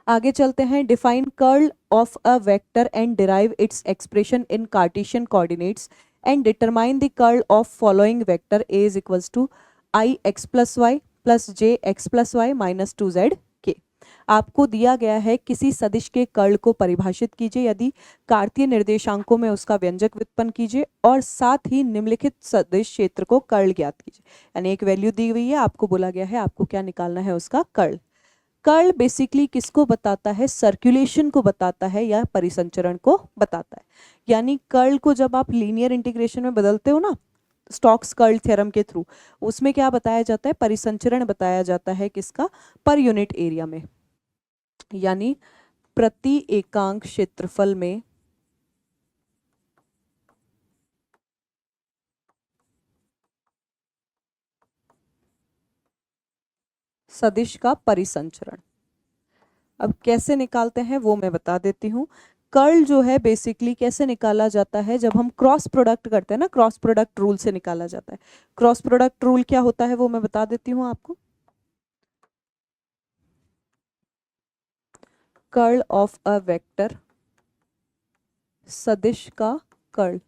आगे चलते हैं, define curl of a vector and derive its expression in Cartesian coordinates and determine the curl of following vector A is equals to IX + Y + JX + Y - 2Z K। आपको दिया गया है किसी सदिश के कर्ल को परिभाषित कीजिए, यदि कार्तीय निर्देशांकों में उसका व्यंजक व्युत्पन्न कीजिए और साथ ही निम्नलिखित सदिश क्षेत्र को कर्ल ज्ञात कीजिए। यानी एक वैल्यू दी हुई है, आपको बोला गया है आपको क्या निकालना है उसका कर्ल। कर्ल बेसिकली किसको बताता है, सर्कुलेशन को बताता है या परिसंचरण को बताता है। यानी कर्ल को जब आप लीनियर इंटीग्रेशन में बदलते हो ना, स्टोक्स कर्ल थ्योरम के थ्रू, उसमें क्या बताया जाता है, परिसंचरण बताया जाता है किसका, पर यूनिट एरिया में, यानी प्रति एकांक क्षेत्रफल में सदिश का परिसंचरण। अब कैसे निकालते हैं वो मैं बता देती हूँ। कर्ल जो है बेसिकली कैसे निकाला जाता है, जब हम क्रॉस प्रोडक्ट करते हैं ना, क्रॉस प्रोडक्ट रूल से निकाला जाता है। क्रॉस प्रोडक्ट रूल क्या होता है वो मैं बता देती हूँ आपको। कर्ल ऑफ अ वेक्टर, सदिश का कर्ल,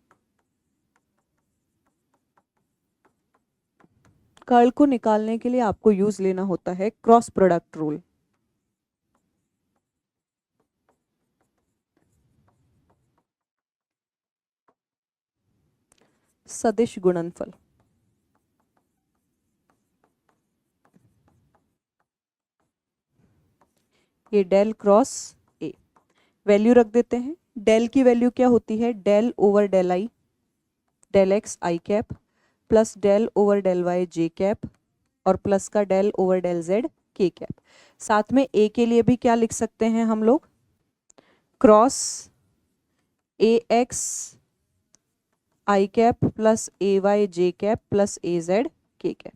कर्ल को निकालने के लिए आपको यूज लेना होता है क्रॉस प्रोडक्ट रूल। सदिश गुणनफल, ये डेल क्रॉस ए, वैल्यू रख देते हैं। डेल की वैल्यू क्या होती है, del over del I, del X I cap plus del over del Y J cap और प्लस का del over del Z K cap. साथ में ए के लिए भी क्या लिख सकते हैं हम लोग, cross A X I cap plus A Y J cap plus A Z K cap,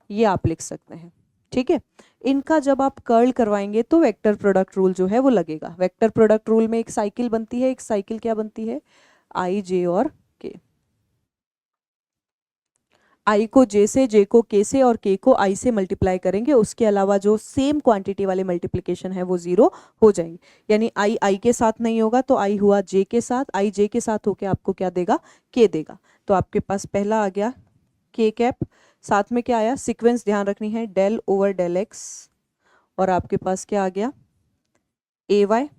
ये आप लिख सकते हैं। ठीक है, इनका जब आप कर्ल करवाएंगे तो वेक्टर प्रोडक्ट रूल जो है वो लगेगा। वेक्टर प्रोडक्ट रूल में एक साइकिल बनती है, एक साइकिल क्या बनती है, आई जे और के। आई को जे से, जे को के से और के को आई से मल्टीप्लाई करेंगे, उसके अलावा जो सेम क्वांटिटी वाले मल्टीप्लिकेशन है वो जीरो हो जाएंगे। यानी आई आई के साथ नहीं होगा तो आई हुआ जे के साथ, आई जे के साथ होके आपको क्या देगा, के देगा। तो आपके पास पहला आ गया के कैप, साथ में क्या आया, सीक्वेंस ध्यान रखनी है, डेल ओवर डेल एक्स, और आपके पास क्या आ गया, ए वाई।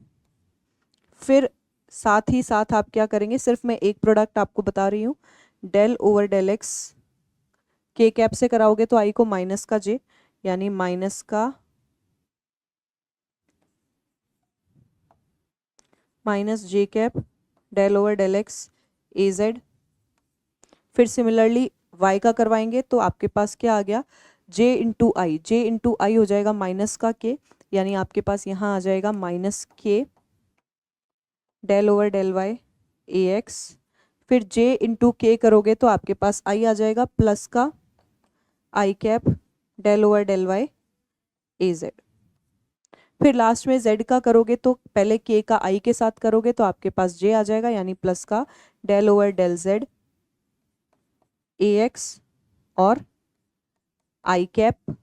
फिर साथ ही साथ आप क्या करेंगे, सिर्फ मैं एक प्रोडक्ट आपको बता रही हूँ, डेल ओवर डेल एक्स के कैप से कराओगे तो आई को माइनस का जे, यानी माइनस का minus J cap del over del X A Z. फिर सिमिलरली वाई का करवाएंगे तो आपके पास क्या आ गया, जे इंटू आई, जे इंटू आई हो जाएगा माइनस का के, यानी आपके पास यहाँ आ जाएगा माइनस के डेल ओवर डेल वाई ए एक्स। फिर जे इंटू के करोगे तो आपके पास आई आ जाएगा प्लस का I cap del over del Y A Z. फिर लास्ट में जेड का करोगे तो पहले के का आई के साथ करोगे तो आपके पास जे आ जाएगा, यानी प्लस का del over del Z A X और I cap,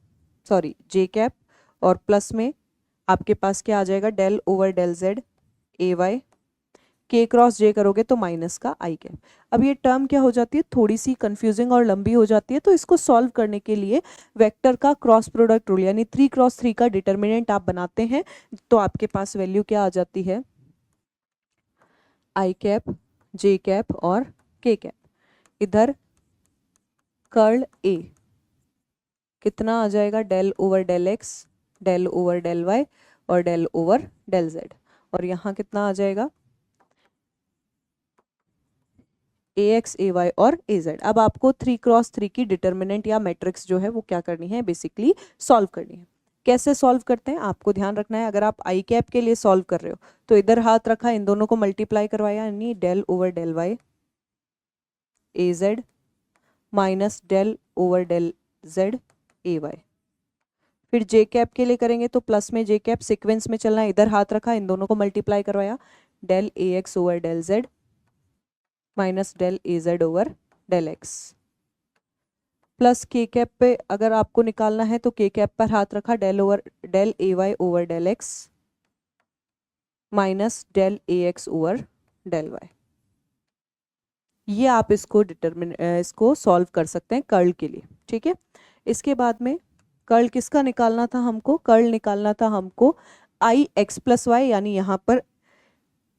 sorry J cap, और प्लस में आपके पास क्या आ जाएगा, del over del Z A Y. K cross J करोगे तो माइनस का आई कैप। अब ये टर्म क्या हो जाती है, थोड़ी सी कंफ्यूजिंग और लंबी हो जाती है, तो इसको सॉल्व करने के लिए वेक्टर का क्रॉस प्रोडक्ट रूल यानी 3x3 का डिटर्मिनेंट आप बनाते हैं, तो आपके पास वैल्यू क्या आ जाती है, आई कैप, जे कैप और के कैप। इधर कर्ल ए कितना आ जाएगा, del over del X, del over del Y और डेल ओवर डेल जेड, और यहाँ कितना आ जाएगा, ए एक्स ए वाई और ए जेड। अब आपको 3x3 की डिटर्मिनेंट या मैट्रिक्स जो है वो क्या करनी है, बेसिकली सॉल्व करनी है। कैसे सॉल्व करते हैं आपको ध्यान रखना है, अगर आप आई कैप के लिए सॉल्व कर रहे हो तो इधर हाथ रखा, इन दोनों को मल्टीप्लाई करवाया, यानी del over del Y A Z minus del over del Z A Y. फिर जे कैप के लिए करेंगे तो प्लस में जे कैप, सिक्वेंस में चलना है, इधर हाथ रखा, इन दोनों को मल्टीप्लाई करवाया, del A X over del Z minus del A Z over del X. Plus K cap पे अगर आपको निकालना है तो के कैप पर हाथ रखा, del A Y over del X minus del A X over del Y. ये आप इसको सॉल्व कर सकते हैं कर्ल के लिए, ठीक है। इसके बाद में कर्ल किसका निकालना था हमको, कर्ल निकालना था हमको आई एक्स प्लस वाई, यानी यहाँ पर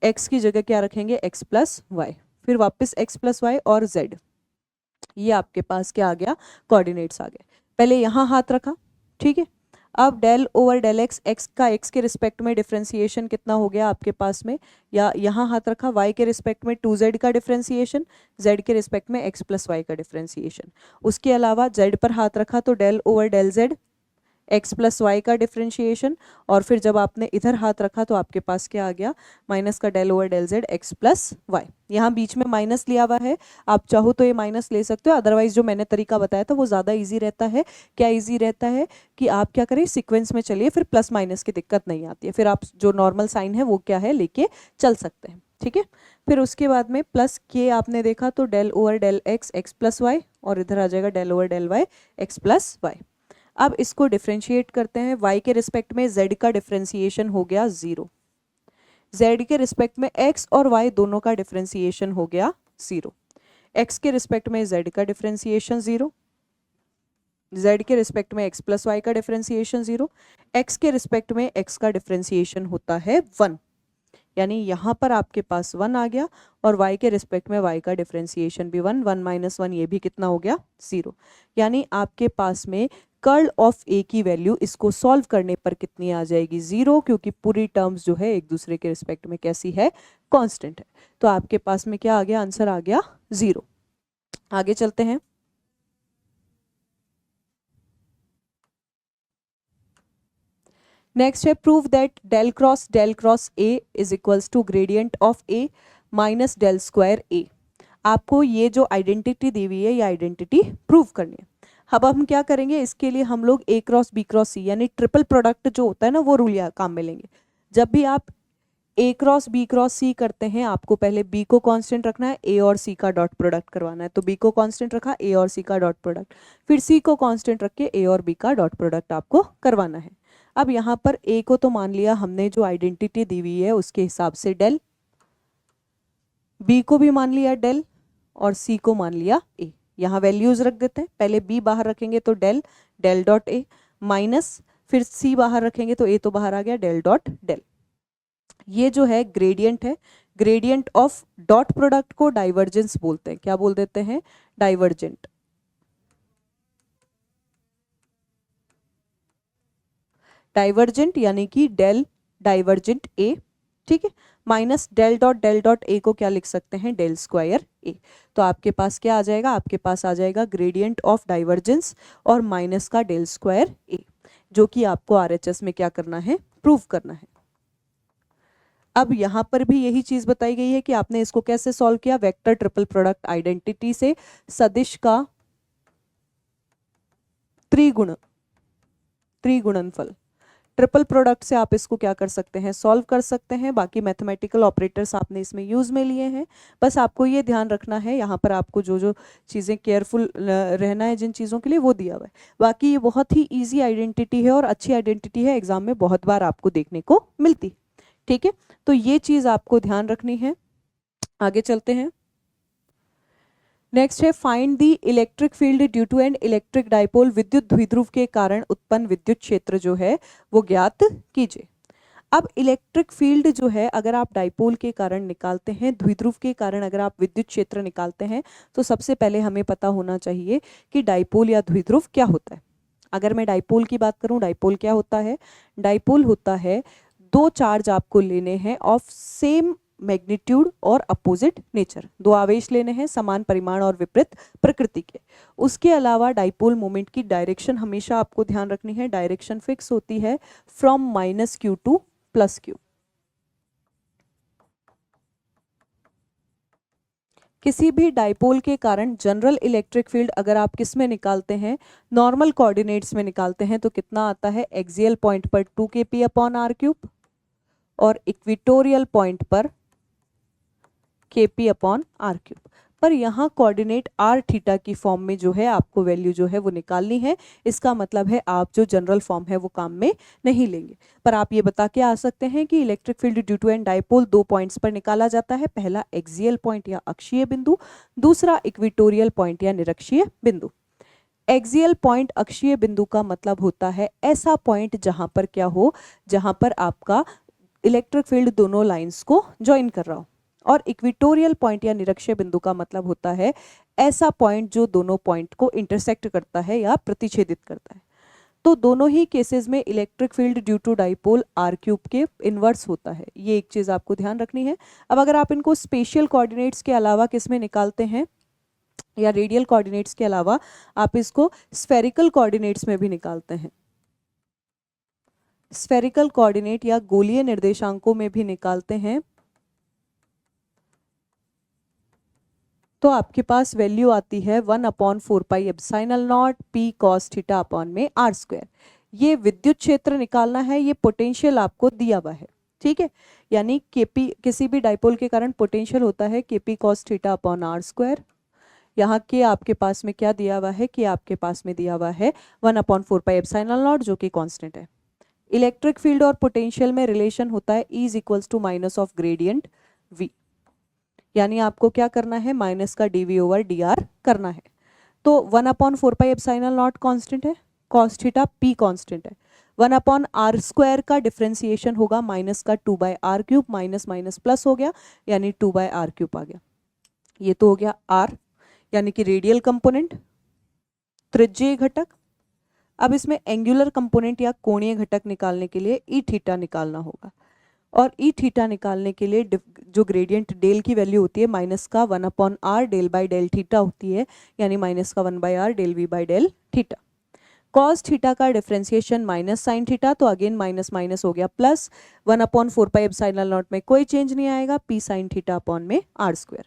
एक्स की जगह क्या रखेंगे, एक्स प्लस वाई, फिर वापस एक्स प्लस वाई और जेड। ये आपके पास क्या आ गया, कोऑर्डिनेट्स आ गए। पहले यहाँ हाथ रखा, ठीक है। अब del over del X, X का एक्स के रिस्पेक्ट में डिफरेंशिएशन कितना हो गया आपके पास में, या यहाँ हाथ रखा, वाई के रिस्पेक्ट में 2z का डिफरेंशिएशन, जेड के रिस्पेक्ट में एक्स प्लस वाई का डिफरेंशिएशन। उसके अलावा जेड पर हाथ रखा तो del over del Z X plus Y का डिफरेंशिएशन, और फिर जब आपने इधर हाथ रखा तो आपके पास क्या आ गया, माइनस का del over del Z X plus Y. यहाँ बीच में माइनस लिया हुआ है, आप चाहो तो ये माइनस ले सकते हो, अदरवाइज जो मैंने तरीका बताया था वो ज़्यादा ईजी रहता है। क्या ईजी रहता है कि आप क्या करें, सिक्वेंस में चलिए, फिर प्लस माइनस की दिक्कत नहीं आती है, फिर आप जो नॉर्मल साइन है वो क्या है लेके चल सकते हैं, ठीक है। फिर उसके बाद में प्लस के आपने देखा तो del over del X X plus Y, और इधर आ जाएगा del over del Y X plus Y. अब इसको डिफरेंशिएट करते हैं, y के रिस्पेक्ट में z का डिफरेंशिएशन हो गया 0, z के रिस्पेक्ट में x और y दोनों का डिफरेंशिएशन हो गया 0, x के रिस्पेक्ट में z का डिफरेंशिएशन 0, z के रिस्पेक्ट में x प्लस वाई का डिफरेंशिएशन 0, x के रिस्पेक्ट में x का डिफरेंशिएशन होता है 1, यानी यहाँ पर आपके पास 1 आ गया, और y के रिस्पेक्ट में y का डिफरेंशिएशन भी 1, 1 माइनस 1 ये भी कितना हो गया 0, यानी आपके पास में कर्ल ऑफ ए की वैल्यू इसको सॉल्व करने पर कितनी आ जाएगी 0, क्योंकि पूरी टर्म्स जो है एक दूसरे के रिस्पेक्ट में कैसी है, कांस्टेंट है। तो आपके पास में क्या आ गया, आंसर आ गया 0। आगे चलते हैं। नेक्स्ट है prove that del cross A is equals to gradient of A minus del square A. आपको ये जो आइडेंटिटी दी हुई है ये आइडेंटिटी प्रूव करनी है। अब हम क्या करेंगे, इसके लिए हम लोग ए क्रॉस बी क्रॉस सी यानी ट्रिपल प्रोडक्ट जो होता है ना वो रूल या काम में लेंगे। जब भी आप ए क्रॉस बी क्रॉस सी करते हैं, आपको पहले बी को कांस्टेंट रखना है, ए और सी का डॉट प्रोडक्ट करवाना है। तो बी को कांस्टेंट रखा, ए और सी का डॉट प्रोडक्ट, फिर सी को कांस्टेंट रख के ए और बी का डॉट प्रोडक्ट आपको करवाना है। अब यहाँ पर ए को तो मान लिया हमने, जो आइडेंटिटी दी हुई है उसके हिसाब से डेल, बी को भी मान लिया डेल, और सी को मान लिया ए। यहाँ वैल्यूज रख देते हैं, पहले बी बाहर रखेंगे तो del, del dot A, minus फिर सी बाहर रखेंगे तो ए तो बाहर आ गया, डेल डॉट डेल। ये जो है ग्रेडियंट है, ग्रेडियंट ऑफ डॉट प्रोडक्ट को डाइवर्जेंस बोलते हैं। क्या बोल देते हैं? डाइवर्जेंट। डाइवर्जेंट यानी कि डेल डाइवर्जेंट ए, ठीक है, माइनस डेल डॉट ए को क्या लिख सकते हैं? डेल स्क्वायर ए। तो आपके पास क्या आ जाएगा? आपके पास आ जाएगा ग्रेडियंट ऑफ डाइवर्जेंस और माइनस का डेल स्क्वायर ए, जो कि आपको आरएचएस में क्या करना है? प्रूव करना है। अब यहां पर भी यही चीज बताई गई है कि आपने इसको कैसे सॉल्व किया? वेक्टर ट्रिपल प्रोडक्ट आइडेंटिटी से सदिश का त्रिगुणनफल, ट्रिपल प्रोडक्ट से आप इसको क्या कर सकते हैं? सॉल्व कर सकते हैं। बाकी मैथमेटिकल ऑपरेटर्स आपने इसमें यूज में लिए हैं। बस आपको ये ध्यान रखना है, यहाँ पर आपको जो जो चीज़ें केयरफुल रहना है जिन चीज़ों के लिए, वो दिया हुआ है। बाकी ये बहुत ही ईजी आइडेंटिटी है और अच्छी आइडेंटिटी है, एग्जाम में बहुत बार आपको देखने को मिलती। ठीक है, तो ये चीज़ आपको ध्यान रखनी है। आगे चलते हैं। नेक्स्ट है find the electric field due to an electric dipole. विद्युत द्विध्रुव के कारण उत्पन्न विद्युत क्षेत्र जो है वो ज्ञात कीजिए। अब इलेक्ट्रिक फील्ड जो है अगर आप डाइपोल के कारण निकालते हैं, द्विध्रुव के कारण अगर आप विद्युत क्षेत्र निकालते हैं, तो सबसे पहले हमें पता होना चाहिए कि डाइपोल या द्विध्रुव क्या होता है। अगर मैं डाइपोल की बात करूं, डाइपोल क्या होता है? डाइपोल होता है दो चार्ज आपको लेने हैं ऑफ सेम मैग्नीट्यूड और अपोजिट नेचर। दो आवेश लेने हैं समान परिमाण और विपरीत प्रकृति के। उसके अलावा डाइपोल मोमेंट की डायरेक्शन हमेशा आपको ध्यान रखनी है, डायरेक्शन फिक्स होती है from minus Q two plus Q. किसी भी डाइपोल के कारण जनरल इलेक्ट्रिक फील्ड अगर आप किस में निकालते हैं? नॉर्मल कोऑर्डिनेट्स में निकालते हैं, तो कितना आता है? एक्सियल पॉइंट पर 2 kp अपॉन आर क्यूब और इक्विटोरियल पॉइंट पर kp अपॉन आर क्यूब। पर यहाँ कोऑर्डिनेट आर थीटा की फॉर्म में जो है आपको वैल्यू जो है वो निकालनी है। इसका मतलब है आप जो जनरल फॉर्म है वो काम में नहीं लेंगे। पर आप ये बता के आ सकते हैं कि electric field due to an dipole दो पॉइंट्स पर निकाला जाता है। पहला एक्सियल पॉइंट या अक्षीय बिंदु, दूसरा इक्विटोरियल पॉइंट या निरक्षीय बिंदु। एक्सियल पॉइंट अक्षीय बिंदु का मतलब होता है ऐसा पॉइंट जहां पर क्या हो? जहां पर आपका इलेक्ट्रिक फील्ड दोनों लाइंस को ज्वाइन कर रहा हो। और इक्विटोरियल पॉइंट या निरक्षीय बिंदु का मतलब होता है ऐसा पॉइंट जो दोनों पॉइंट को इंटरसेक्ट करता है या प्रतिच्छेदित करता है। तो दोनों ही केसेस में electric field due to dipole R cube के इनवर्स होता है। ये एक चीज आपको ध्यान रखनी है। अब अगर आप इनको स्पेशियल कोऑर्डिनेट्स के अलावा किस में निकालते हैं, या रेडियल कोऑर्डिनेट्स के अलावा आप इसको स्फेरिकल कोऑर्डिनेट्स में भी निकालते हैं, स्फेरिकल कोऑर्डिनेट या गोलीय निर्देशांकों में भी निकालते हैं, तो आपके पास वैल्यू आती है 1/4πε0 p cos थीटा अपॉन में आर स्क्वायर। ये विद्युत क्षेत्र निकालना है, ये पोटेंशियल आपको दिया हुआ है। ठीक है, यानी केपी किसी भी डाइपोल के कारण पोटेंशियल होता है KP cos theta upon R square. यहाँ के आपके पास में क्या दिया हुआ है? कि आपके पास में दिया हुआ है 1/4πε0 जो कि कांस्टेंट है। इलेक्ट्रिक फील्ड और पोटेंशियल में रिलेशन होता है E equals to minus of gradient V, यानी आपको क्या करना है? माइनस का dV ओवर dr करना है। तो 1/4πε0 कांस्टेंट है, cos थीटा P कांस्टेंट है, 1/r स्क्वायर का डिफरेंशिएशन होगा माइनस का 2/r cube, minus minus plus हो गया यानी 2/r क्यूब आ गया। ये तो हो गया r यानी कि रेडियल कंपोनेंट, त्रिज्यीय घटक। अब इसमें एंगुलर कंपोनेंट या कोणीय घटक निकालने के लिए ई थीटा निकालना होगा, और ई थीटा निकालने के लिए जो ग्रेडियंट डेल की वैल्यू होती है माइनस का 1/r del by del theta होती है, यानी माइनस का 1/r del V by del theta. Cos theta का डिफरेंशिएशन माइनस साइन थीटा, तो अगेन माइनस माइनस हो गया प्लस, 1/4πε0 में कोई चेंज नहीं आएगा, पी साइन थीटा अपॉन में आर स्क्वायर।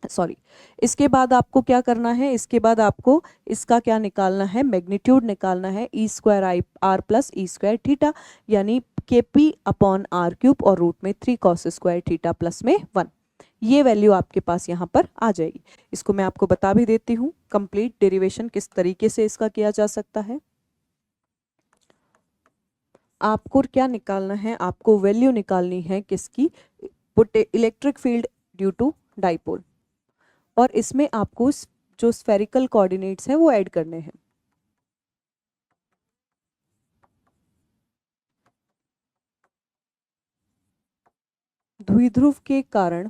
सॉरी, इसके बाद आपको क्या करना है, इसके बाद आपको इसका क्या निकालना है, मैग्नीट्यूड निकालना है, E square I R plus E square theta, यानी K P upon R cube और रूट में 3 कॉस स्क्वायर थीटा प्लस में 1। ये वैल्यू आपके पास यहाँ पर आ जाएगी। इसको मैं आपको बता भी देती हूँ कंप्लीट डेरिवेशन किस तरीके से इसका किया जा सकता है। आपको क्या निकालना है, आपको वैल्यू निकालनी है किसकी, electric field due to dipole, और इसमें आपको जो स्फेरिकल कोऑर्डिनेट्स हैं वो ऐड करने हैं। द्विध्रुव के कारण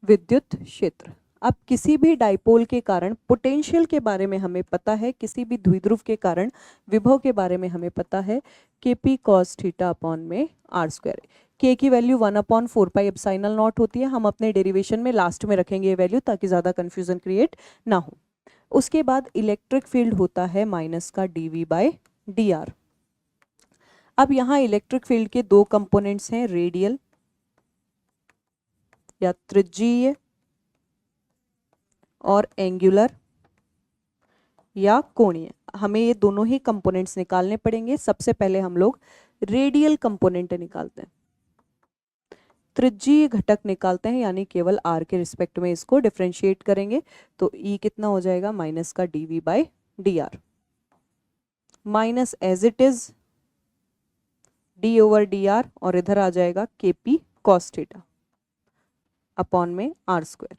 विद्युत क्षेत्र। अब किसी भी डाइपोल के कारण पोटेंशियल के बारे में हमें पता है, किसी भी द्विध्रुव के कारण विभव के बारे में हमें पता है, के पी कॉस थीटा अपॉन में आर स्क्वायर। के की वैल्यू 1/4 पाई एप्सिलॉन नॉट होती है। हम अपने डेरिवेशन में लास्ट में रखेंगे ये वैल्यू ताकि ज़्यादा कन्फ्यूजन क्रिएट ना हो। उसके बाद इलेक्ट्रिक फील्ड होता है माइनस का dV/dr। अब यहाँ इलेक्ट्रिक फील्ड के दो कंपोनेंट्स हैं, रेडियल या त्रिज्यीय और एंगुलर या कोणीय। हमें ये दोनों ही कंपोनेंट्स निकालने पड़ेंगे। सबसे पहले हम लोग रेडियल कंपोनेंट निकालते हैं, त्रिज्यीय घटक निकालते हैं, यानी केवल r के रिस्पेक्ट में इसको डिफरेंशिएट करेंगे। तो E कितना हो जाएगा, माइनस का dV/dr minus as it is d/dr, और इधर आ जाएगा kp cos थीटा अपॉन में r square.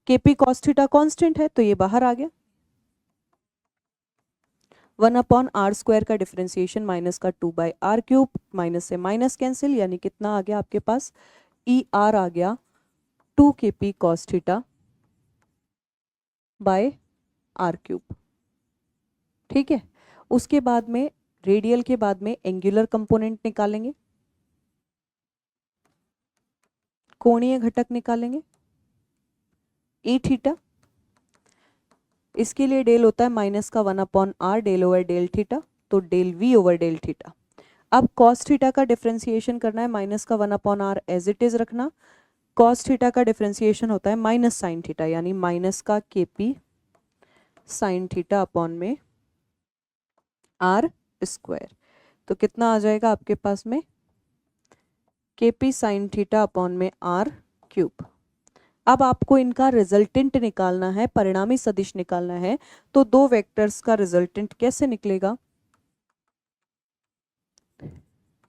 kp cos theta constant है तो ये बाहर आ गया। 1/r स्क्वायर का डिफरेंशिएशन माइनस का 2/r³, माइनस से माइनस कैंसिल, यानी कितना आ गया आपके पास, ER आ गया 2kp cos theta by r³। ठीक है, उसके बाद में रेडियल के बाद में एंगुलर कंपोनेंट निकालेंगे, कोणीय घटक निकालेंगे ई थीटा। इसके लिए डेल होता है माइनस का 1/r del over del theta, तो del V over del theta. अब cos थीटा का डिफरेंशिएशन करना है, माइनस का 1/r एज इट इज रखना। cos थीटा का डिफरेंशिएशन होता है माइनस साइन थीटा, यानी माइनस का kp साइन थीटा अपॉन में r स्क्वायर। तो कितना आ जाएगा आपके पास में, kp साइन थीटा अपॉन में r³। अब आपको इनका रिजल्टेंट निकालना है, परिणामी सदिश निकालना है। तो दो वेक्टर्स का रिजल्टेंट कैसे निकलेगा,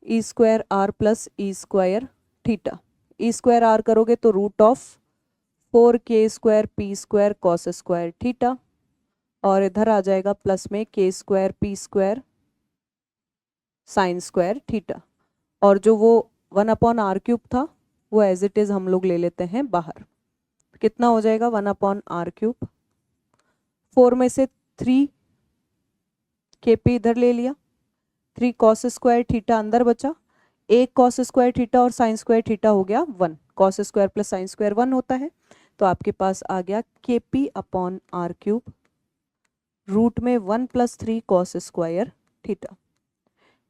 E square R plus E square theta. E square R करोगे तो √4k² p² cos square theta, और इधर आ जाएगा प्लस में k² p² sine square theta. और जो वो 1/r³ था वो एज इट इज हम लोग ले लेते हैं बाहर। कितना हो जाएगा, 1/r³। 4 में से 3 kp इधर ले लिया, 3 cos स्क्वायर थीटा अंदर बचा, एक cos स्क्वायर थीटा और साइन स्क्वायर थीटा हो गया 1। cos square plus sine square 1 होता है। तो आपके पास आ गया kp अपॉन r³ रूट में 1 + 3 cos स्क्वायर थीटा।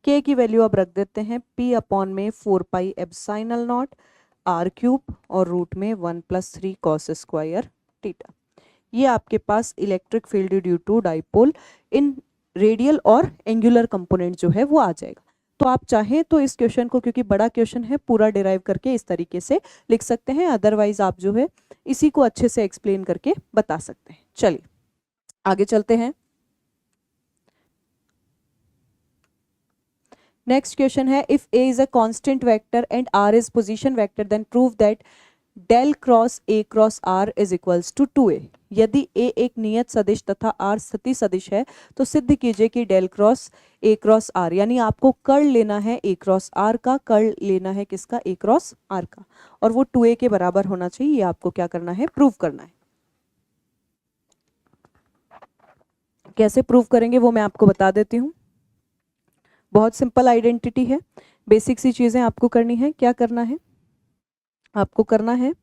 k की वैल्यू अब रख देते हैं p अपॉन में 4 पाई एप्सिलॉन नॉट r³ और रूट में 1 + 3 cos स्क्वायर थीटा। ये आपके पास electric field due to dipole in radial और एंगुलर कंपोनेंट जो है वो आ जाएगा। तो आप चाहें तो इस क्वेश्चन को, क्योंकि बड़ा क्वेश्चन है, पूरा डिराइव करके इस तरीके से लिख सकते हैं, अदरवाइज आप जो है इसी को अच्छे से एक्सप्लेन करके बता सकते हैं। चलिए आगे चलते हैं। नेक्स्ट क्वेश्चन है, if A is a constant vector and R is position vector then prove that del cross A cross R is equals to 2A। यदि A एक नियत सदिश तथा R स्थिति सदिश है तो सिद्ध कीजिए कि del cross A cross R, यानी आपको कर्ल लेना है A क्रॉस R का, कर्ल लेना है किसका, A क्रॉस R का, और वो 2A के बराबर होना चाहिए। ये आपको क्या करना है, प्रूव करना है। कैसे प्रूव करेंगे वो मैं आपको बता देती हूँ। बहुत सिंपल आइडेंटिटी है, बेसिक सी चीजें आपको करनी है। क्या करना है, आपको करना है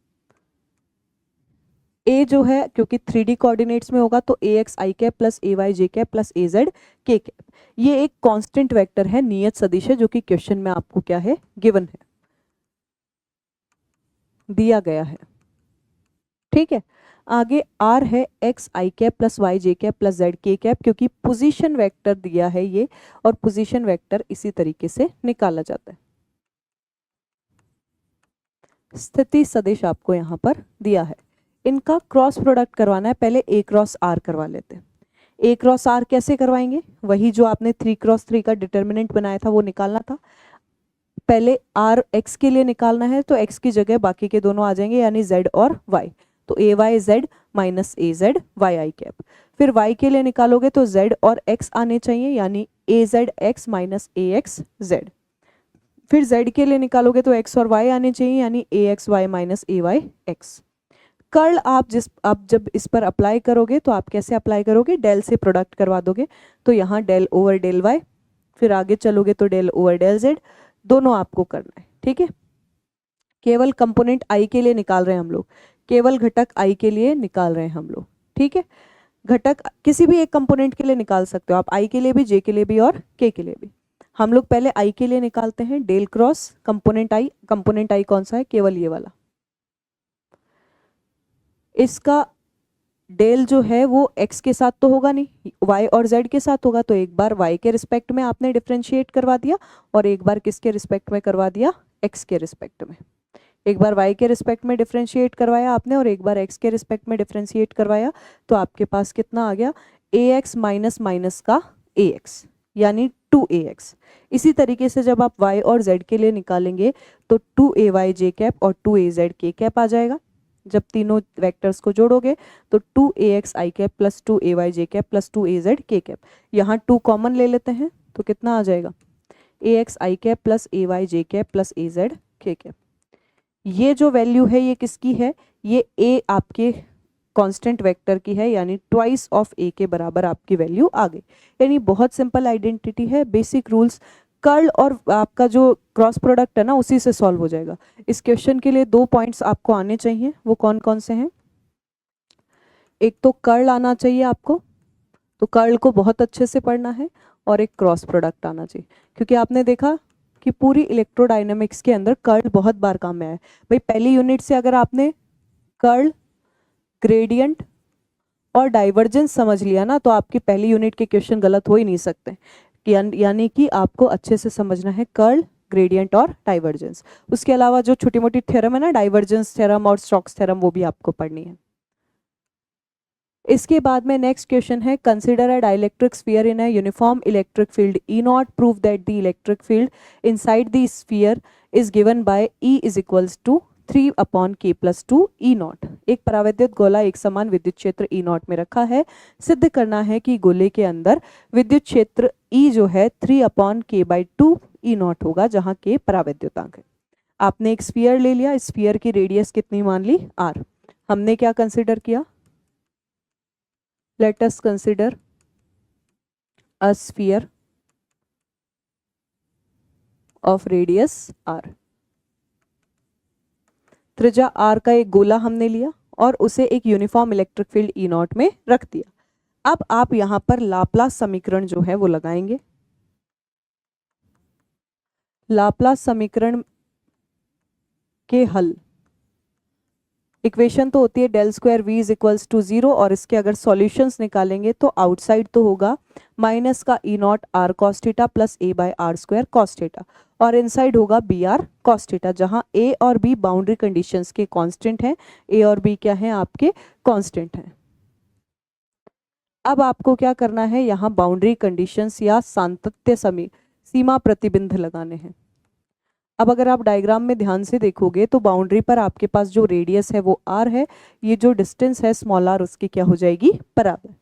A जो है, क्योंकि 3D कोऑर्डिनेट्स में होगा तो ax i cap plus ay j cap plus az k cap, ये एक कांस्टेंट वेक्टर है, नियत सदिश है, जो कि क्वेश्चन में आपको क्या है, गिवन है। दिया गया है। ठीक है, आगे आर है x I cap plus Y J cap plus Z K cap, क्योंकि पोजीशन वेक्टर दिया है ये, और पोजीशन वेक्टर इसी तरीके से निकाला जाता है। स्थिति सदिश आपको यहाँ पर दिया है, इनका क्रॉस प्रोडक्ट करवाना है। पहले ए क्रॉस आर करवा लेते हैं। ए क्रॉस आर कैसे करवाएंगे, वही जो आपने 3x3 का डिटर्मिनेंट बनाया था वो निकालना था। पहले आर एक्स के लिए निकालना है, तो एक्स की जगह बाकी के दोनों आ जाएंगे, यानी जेड और वाई। तो ए वाई जेड माइनस ए जेड वाई आई कैप। फिर वाई के लिए निकालोगे तो जेड और एक्स आने चाहिए, यानी ए जेड एक्स माइनस ए एक्स जेड। फिर जेड के लिए निकालोगे तो एक्स और वाई आने चाहिए, यानी ए एक्स वाई माइनस ए वाई एक्स। कर्ल आप जब इस पर अप्लाई करोगे तो आप कैसे अप्लाई करोगे, डेल से प्रोडक्ट करवा दोगे, तो यहाँ डेल ओवर डेल वाई, फिर आगे चलोगे तो डेल ओवर डेल जेड, दोनों आपको करना है। ठीक है, केवल कंपोनेंट आई के लिए निकाल रहे हैं हम लोग, केवल घटक आई के लिए निकाल रहे हैं हम लोग। ठीक है, घटक किसी भी एक कंपोनेंट के लिए निकाल सकते हो आप, आई के लिए भी, जे के लिए भी और के लिए भी। हम लोग पहले आई के लिए निकालते हैं, del cross component I. Component I कौन सा है, केवल ये वाला। इसका डेल जो है वो x के साथ तो होगा नहीं, y और z के साथ होगा, तो एक बार y के रिस्पेक्ट में आपने डिफरेंशिएट करवा दिया, और एक बार किसके रिस्पेक्ट में करवा दिया, x के रिस्पेक्ट में। एक बार y के रिस्पेक्ट में डिफरेंशिएट करवाया आपने, और एक बार x के रिस्पेक्ट में डिफरेंशिएट करवाया, तो आपके पास कितना आ गया, ax माइनस माइनस का ax, यानी 2ax। इसी तरीके से जब आप y और z के लिए निकालेंगे तो 2ay j कैप और 2az k कैप आ जाएगा। जब तीनों वेक्टर्स को जोड़ोगे तो 2ax i cap plus 2ay j cap plus 2az k cap, यहाँ 2 कॉमन ले लेते हैं तो कितना आ जाएगा, ax i cap plus ay j cap plus az k cap. ये जो वैल्यू है ये किसकी है, ये a आपके कांस्टेंट वेक्टर की है, यानी ट्वाइस ऑफ a के बराबर आपकी वैल्यू आ गई। यानी बहुत सिंपल आइडेंटिटी है, बेसिक रूल्स, कर्ल और आपका जो क्रॉस प्रोडक्ट है ना उसी से सॉल्व हो जाएगा। इस क्वेश्चन के लिए 2 पॉइंट्स आपको आने चाहिए, वो कौन कौन से हैं, एक तो कर्ल आना चाहिए आपको, तो कर्ल को बहुत अच्छे से पढ़ना है, और एक क्रॉस प्रोडक्ट आना चाहिए, क्योंकि आपने देखा कि पूरी इलेक्ट्रोडायनेमिक्स के अंदर कर्ल बहुत बार काम में आया है। भाई पहली यूनिट से अगर आपने कर्ल, ग्रेडियंट और डाइवर्जेंस समझ लिया ना, तो आपकी पहली यूनिट के क्वेश्चन गलत हो ही नहीं सकते। यानी कि आपको अच्छे से समझना है कर्ल, ग्रेडियंट और डाइवर्जेंस। उसके अलावा जो छोटी मोटी थ्योरम है ना, डाइवर्जेंस थ्योरम और स्टोक्स थ्योरम, वो भी आपको पढ़नी है। इसके बाद में नेक्स्ट क्वेश्चन है, consider a dielectric sphere in a uniform electric field E naught, prove that the electric field inside the sphere is given by E is equals to 3/k+2 E naught. एक परावैद्युत गोला एक समान विद्युत क्षेत्र E not में रखा है, सिद्ध करना है कि गोले के अंदर विद्युत क्षेत्र E जो है 3/k/2 E नॉट होगा, जहां k परावैद्युतांक है। आपने एक स्फीयर ले लिया, स्फीयर की रेडियस कितनी मान ली, r। हमने क्या कंसिडर किया, let us consider a sphere of radius r। त्रिज्या r का एक गोला हमने लिया और उसे एक uniform electric field E not में रख दिया। अब आप यहां पर लाप्लास समीकरण जो है वो लगाएंगे। लाप्लास समीकरण के हल, इक्वेशन तो होती है del square v is equals to 0, और इसके अगर सॉल्यूशंस निकालेंगे तो आउटसाइड तो होगा माइनस का E naught R cos theta plus a by R square cos theta, और इनसाइड होगा बी आर कॉस थीटा, जहां a और b बाउंड्री कंडीशंस के कांस्टेंट हैं। a और b क्या हैं, आपके कांस्टेंट हैं। अब आपको क्या करना है, यहाँ बाउंड्री कंडीशंस या सातत्य सीमा प्रतिबंध लगाने हैं। अब अगर आप डायग्राम में ध्यान से देखोगे तो बाउंड्री पर आपके पास जो रेडियस है वो r है, ये जो डिस्टेंस है स्मॉल r उसकी क्या हो जाएगी, बराबर।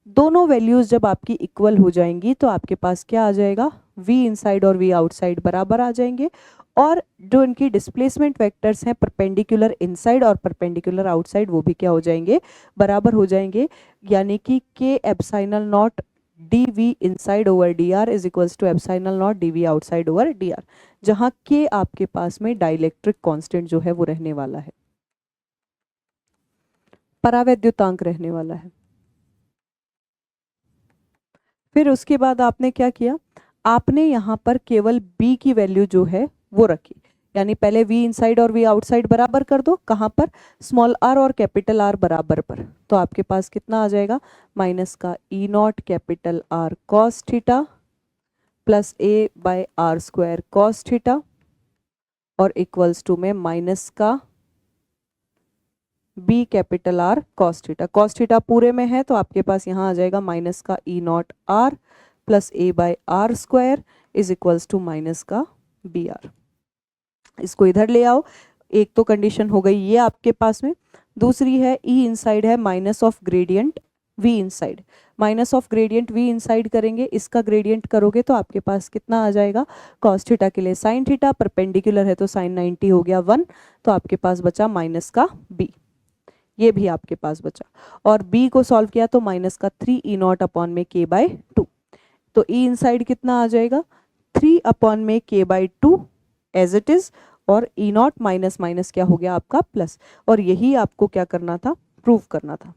दोनों वैल्यूज जब आपकी इक्वल हो जाएंगी तो आपके पास क्या आ जाएगा, v इनसाइड और v आउटसाइड बराबर आ जाएंगे, और जो इनकी डिस्प्लेसमेंट वेक्टर्स हैं परपेंडिकुलर इनसाइड और परपेंडिकुलर आउटसाइड, वो भी क्या हो जाएंगे, बराबर हो जाएंगे। यानी कि k epsilon naught dv inside over dr is equals to epsilon naught dv outside over dr, जहां k आपके पास में डाइलेक्ट्रिक कांस्टेंट जो है वो रहने वाला है, परावैद्युतांक रहने वाला है। फिर उसके बाद आपने क्या किया, आपने यहाँ पर केवल b की वैल्यू जो है वो रखी, यानी पहले v इनसाइड और v आउटसाइड बराबर कर दो, कहाँ पर, स्मॉल r और कैपिटल R बराबर पर। तो आपके पास कितना आ जाएगा, माइनस का E naught capital R cos theta plus a by R square cos theta और इक्वल्स टू में माइनस का b capital R cos theta. Cos theta पूरे में है तो आपके पास यहाँ आ जाएगा माइनस का E naught R plus a by R square is equals to minus का बी आर। इसको इधर ले आओ, एक तो कंडीशन हो गई ये आपके पास में, दूसरी है ई इनसाइड है minus of gradient V inside, minus of gradient V inside करेंगे, इसका ग्रेडियंट करोगे तो आपके पास कितना आ जाएगा, कॉस थीटा के लिए साइन थीटा, परपेंडिकुलर है तो साइन 90 हो गया 1, तो आपके पास बचा माइनस का b, ये भी आपके पास बचा, और b को सॉल्व किया तो माइनस का 3 ई नॉट अपॉन में k बाय 2, तो e इनसाइड कितना आ जाएगा 3 अपॉन में k by 2 as it is, और ई नॉट माइनस माइनस क्या हो गया आपका प्लस, और यही आपको क्या करना था, प्रूव करना था,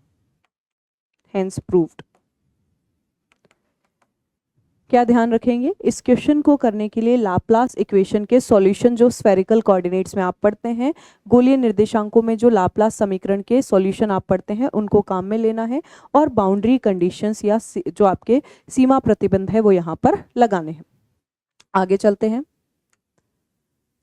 हेंस प्रूव्ड। क्या ध्यान रखेंगे, इस क्वेश्चन को करने के लिए लाप्लास इक्वेशन के सॉल्यूशन जो स्फेरिकल कोऑर्डिनेट्स में आप पढ़ते हैं, गोलीय निर्देशांकों में जो लाप्लास समीकरण के सॉल्यूशन आप पढ़ते हैं उनको काम में लेना है, और बाउंड्री कंडीशंस या जो आपके सीमा प्रतिबंध है वो यहाँ पर लगाने हैं। आगे चलते हैं,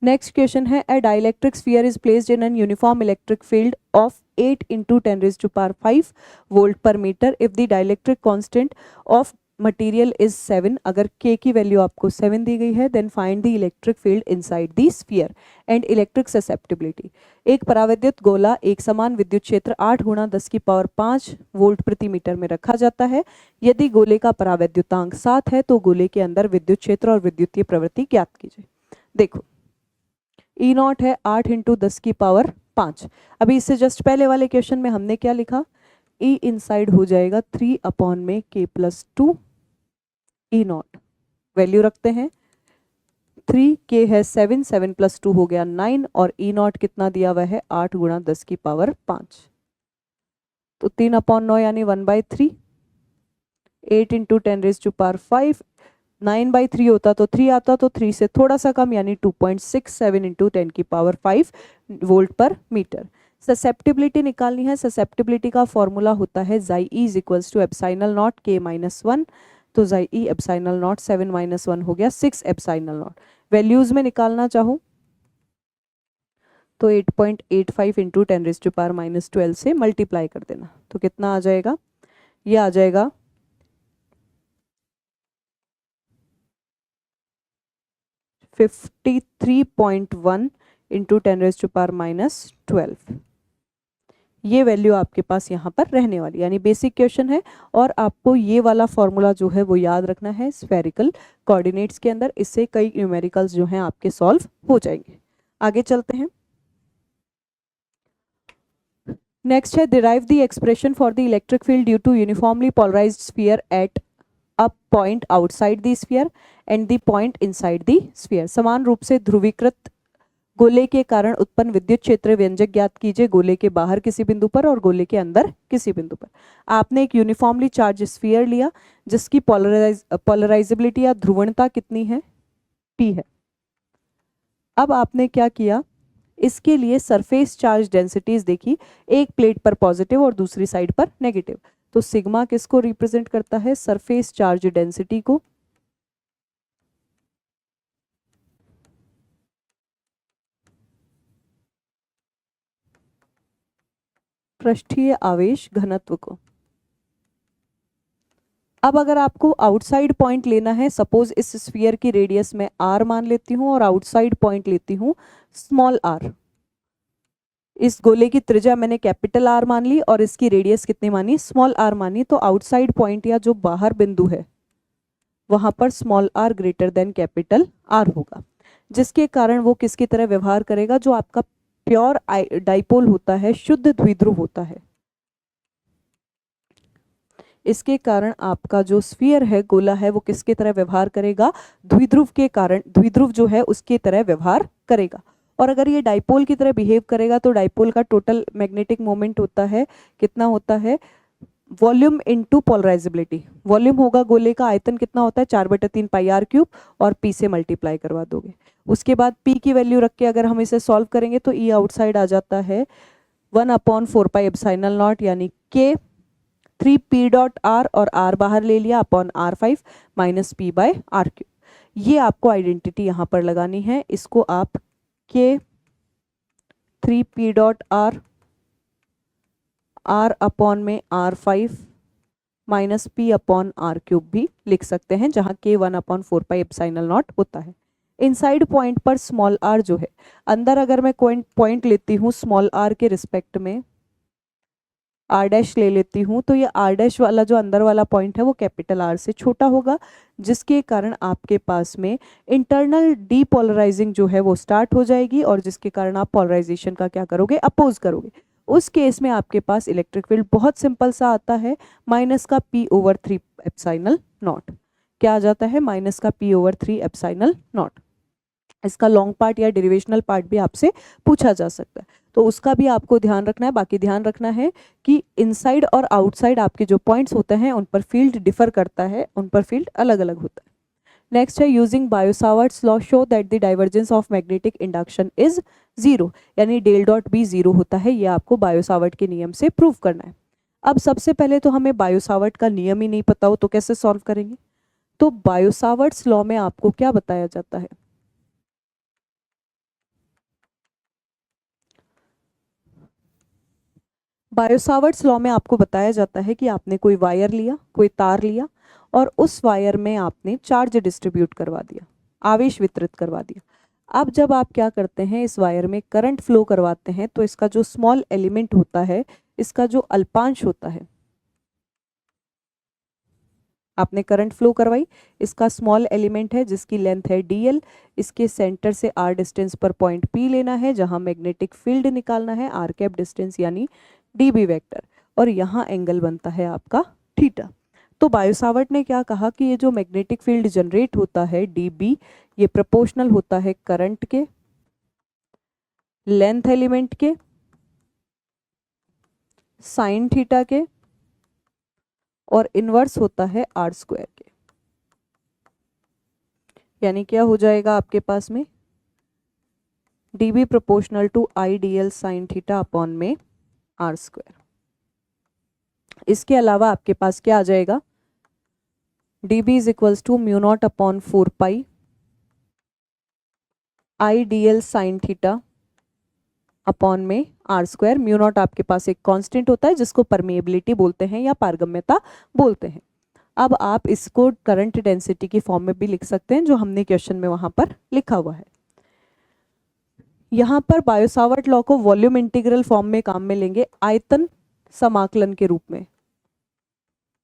नेक्स्ट क्वेश्चन है, a dielectric sphere is placed in an uniform electric field of 8 × 10⁵ volt per metre if the dielectric constant of material is 7, अगर k की वैल्यू आपको 7 दी गई है, then find the electric field inside the sphere and electric susceptibility. एक परावैद्युत गोला एक समान विद्युत क्षेत्र 8 × 10⁵ वोल्ट प्रति मीटर में रखा जाता है। यदि गोले का परावैद्युतांक 7 है तो गोले के अंदर विद्युत क्षेत्र और विद्युतीय प्रवृत्ति ज्ञात कीजिए। देखो ई नॉट है 8 × 10⁵। अभी इससे जस्ट पहले वाले क्वेश्चन में हमने क्या लिखा, ई इनसाइड हो जाएगा 3 अपॉन में k plus 2 E not, value रखते हैं 3, k है 7, 7 प्लस 2 हो गया 9, और ई नॉट कितना दिया हुआ है 8 × 10⁵, तो 3 अपॉन 9 यानी 1/3, 8 × 10⁵, 9/3 होता तो 3 आता, तो 3 से थोड़ा सा कम यानी 2.67 × 10⁵ वोल्ट पर मीटर। ससेप्टिबिलिटी निकालनी है, ससेप्टिबिलिटी का फॉर्मूला होता है xi is equals to epsilon naught k - 1, तो xi एप्सिलॉन नॉट 7 - 1 हो गया 6 एप्सिलॉन नॉट। वैल्यूज में निकालना चाहूँ तो 8.85 × 10⁻⁻12 से मल्टीप्लाई कर देना, तो कितना आ जाएगा, ये आ जाएगा 53.1 × 10⁻12, ये वैल्यू आपके पास यहाँ पर रहने वाली, यानी बेसिक क्वेश्चन है और आपको ये वाला फॉर्मूला जो है वो याद रखना है स्फेरिकल कोऑर्डिनेट्स के अंदर, इससे कई न्यूमेरिकल्स जो हैं आपके सॉल्व हो जाएंगे। आगे चलते हैं, नेक्स्ट है derive the expression for the electric field due to uniformly polarised sphere at a point outside the sphere and the point inside the sphere. समान रूप से ध्रुवीकृत गोले के कारण उत्पन्न विद्युत क्षेत्र व्यंजक ज्ञात कीजिए गोले के बाहर किसी बिंदु पर और गोले के अंदर किसी बिंदु पर। आपने एक यूनिफॉर्मली चार्ज स्फीयर लिया जिसकी पोलराइजेबिलिटी या ध्रुवणता कितनी है, p है। अब आपने क्या किया, इसके लिए सरफेस चार्ज डेंसिटीज देखी, एक प्लेट पर पॉजिटिव और दूसरी साइड पर नेगेटिव, तो सिग्मा किसको रिप्रेजेंट करता है, सरफेस चार्ज डेंसिटी को। पृष्ठीय आवेश घनत्व को। अब अगर आपको आउटसाइड पॉइंट लेना है, सपोज इस स्फीयर की रेडियस में r मान लेती हूं और आउटसाइड पॉइंट लेती हूं स्मॉल r, इस गोले की त्रिज्या मैंने कैपिटल R मान ली और इसकी रेडियस कितनी मानी, स्मॉल r मानी, तो आउटसाइड पॉइंट या जो बाहर बिंदु है वहां पर small r greater than capital R होगा, जिसके कारण वो किसकी तरह व्यवहार करेगा, जो आपका प्योर डाइपोल होता है, शुद्ध द्विध्रुव होता है। इसके कारण आपका जो स्फीयर है, गोला है, वो किसकी तरह व्यवहार करेगा, द्विध्रुव के कारण, द्विध्रुव जो है उसकी तरह व्यवहार करेगा। और अगर ये डाइपोल की तरह बिहेव करेगा तो डाइपोल का टोटल मैग्नेटिक मोमेंट होता है, कितना होता है, वॉल्यूम इनटू पोलराइजेबिलिटी, वॉल्यूम होगा गोले का, आयतन कितना होता है 4/3 पाई आर क्यूब, और पी से मल्टीप्लाई करवा दोगे। उसके बाद पी की वैल्यू रख के अगर हम इसे सॉल्व करेंगे तो ई आउटसाइड आ जाता है 1/4 पाई एप्सिलॉन नॉट, यानी के 3 पी डॉट आर, और आर बाहर ले लिया, upon R5 minus P by R cube. ये आपको आइडेंटिटी यहाँ पर लगानी है, इसको आप के 3 P dot R, R upon में R5 minus P upon R cube भी लिख सकते हैं, जहाँ के 1/4 पाई एप्सिलॉन नॉट होता है। इनसाइड पॉइंट पर स्मॉल आर जो है, अंदर अगर मैं कोई पॉइंट लेती हूँ स्मॉल आर के रिस्पेक्ट में, आर डैश ले लेती हूँ, तो ये आर डैश वाला जो अंदर वाला पॉइंट है वो कैपिटल आर से छोटा होगा, जिसके कारण आपके पास में इंटरनल डीपोलराइजिंग जो है वो स्टार्ट हो जाएगी, और जिसके कारण आप पोलराइजेशन का क्या करोगे, अपोज करोगे। उस केस में आपके पास इलेक्ट्रिक फील्ड बहुत सिंपल सा आता है, माइनस का P/3 एप्सिलॉन नॉट। क्या आ जाता है, माइनस का P/3 एप्सिलॉन नॉट। इसका लॉन्ग पार्ट या डेरिवेशनल पार्ट भी आपसे पूछा जा सकता है, तो उसका भी आपको ध्यान रखना है। बाकी ध्यान रखना है कि इनसाइड और आउटसाइड आपके जो पॉइंट्स होते हैं उन पर फील्ड डिफर करता है, उन पर फील्ड अलग अलग होता है। नेक्स्ट है using bio-Savart's law show that the divergence of magnetic induction is zero, यानी डेल डॉट बी जीरो होता है, ये आपको बायो-सावर्ट के नियम से प्रूव करना है। अब सबसे पहले तो हमें बायो-सावर्ट का नियम ही नहीं पता हो तो कैसे सॉल्व करेंगे। तो बायो-सावर्ट्स लॉ में आपको क्या बताया जाता है, बायो-सावर्ट्स लॉ में आपको बताया जाता है कि आपने कोई वायर लिया, कोई तार लिया, और उस वायर में आपने चार्ज डिस्ट्रीब्यूट करवा दिया, आवेश वितरित करवा दिया। अब जब आप क्या करते हैं, इस वायर में करंट फ्लो करवाते हैं, तो इसका जो स्मॉल एलिमेंट होता है, इसका जो अल्पांश होता है, आपने करंट फ्लो करवाई, इसका स्मॉल एलिमेंट है जिसकी लेंथ है dl, इसके सेंटर से r डिस्टेंस पर पॉइंट P लेना है, जहां मैग्नेटिक फील्ड निकालना है r कैप डिस्टेंस यानी dB वेक्टर, और यहाँ एंगल बनता है आपका थीटा। तो बायो-सावर्ट ने क्या कहा कि ये जो मैग्नेटिक फील्ड जनरेट होता है dB, ये प्रोपोर्शनल होता है करंट के, लेंथ एलिमेंट के, साइन थीटा के, और इनवर्स होता है आर स्क्वायर के। यानी क्या हो जाएगा आपके पास में, dB proportional to IDL sine theta upon में आर स्क्वायर। इसके अलावा आपके पास क्या आ जाएगा, dB is equals to mu naught upon 4 pi IDL sine theta upon में आर स्क्वायर। म्यू नॉट आपके पास एक कांस्टेंट होता है जिसको परमेबिलिटी बोलते हैं या पारगम्यता बोलते हैं। अब आप इसको करंट डेंसिटी की फॉर्म में भी लिख सकते हैं, जो हमने क्वेश्चन में वहां पर लिखा हुआ है। यहाँ पर बायो-सावर्ट लॉ को वॉल्यूम इंटीग्रल फॉर्म में काम में लेंगे, आयतन समाकलन के रूप में।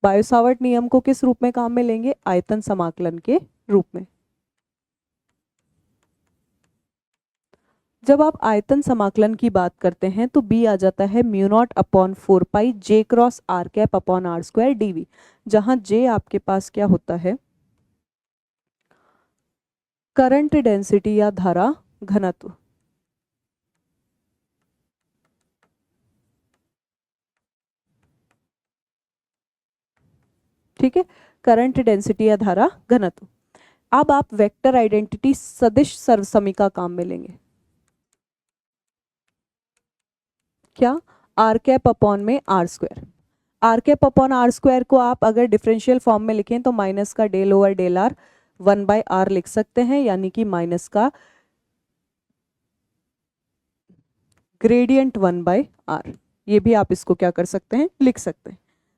बायो-सावर्ट नियम को किस रूप में काम में लेंगे, आयतन समाकलन के रूप में। जब आप आयतन समाकलन की बात करते हैं तो B आ जाता है mu naught upon 4 pi J cross R cap upon R square dV, जहां J आपके पास क्या होता है, करंट डेंसिटी या धारा घनत्व। ठीक है, करंट डेंसिटी या धारा घनत्व। अब आप वेक्टर आइडेंटिटी सदिश सर्वसमीका काम में लेंगे। क्या, आर कैप अपॉन में R square. R cap upon R square को आप अगर डिफरेंशियल फॉर्म में लिखें तो माइनस का del over del are 1/r लिख सकते हैं, यानी कि माइनस का ग्रेडियंट 1/r। ये भी आप इसको क्या कर सकते हैं, लिख सकते हैं।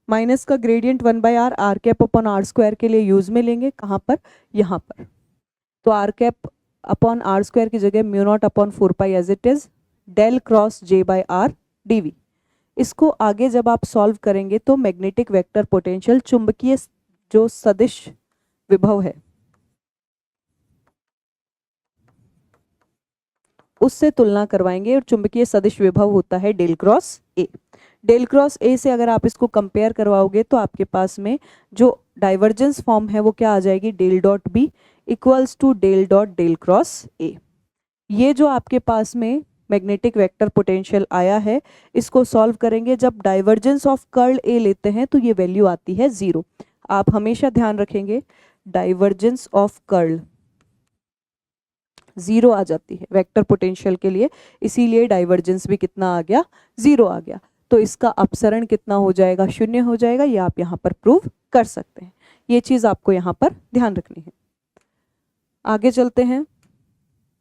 माइनस का gradient 1/r R cap upon R square के लिए यूज में लेंगे, कहाँ पर, यहाँ पर। तो R cap upon R square की जगह mu naught upon 4 pi as it is del cross J/r dV। इसको आगे जब आप सॉल्व करेंगे तो मैग्नेटिक वेक्टर पोटेंशियल, चुंबकीय जो सदिश विभव है, उससे तुलना करवाएंगे, और चुंबकीय सदिश विभव होता है del cross A. Del cross A से अगर आप इसको कंपेयर करवाओगे तो आपके पास में जो डाइवर्जेंस फॉर्म है वो क्या आ जाएगी, del dot B equals to del dot del cross A. ये जो आपके पास में मैग्नेटिक वेक्टर पोटेंशियल आया है, इसको सॉल्व करेंगे। जब डाइवर्जेंस ऑफ कर्ल ए लेते हैं तो ये वैल्यू आती है 0। आप हमेशा ध्यान रखेंगे डाइवर्जेंस ऑफ कर्ल 0 आ जाती है वेक्टर पोटेंशियल के लिए, इसीलिए डाइवर्जेंस भी कितना आ गया, 0 आ गया। तो इसका अपसरण कितना हो जाएगा, 0 हो जाएगा। ये आप यहाँ पर प्रूव कर सकते हैं। ये चीज आपको यहाँ पर ध्यान रखनी है। आगे चलते हैं।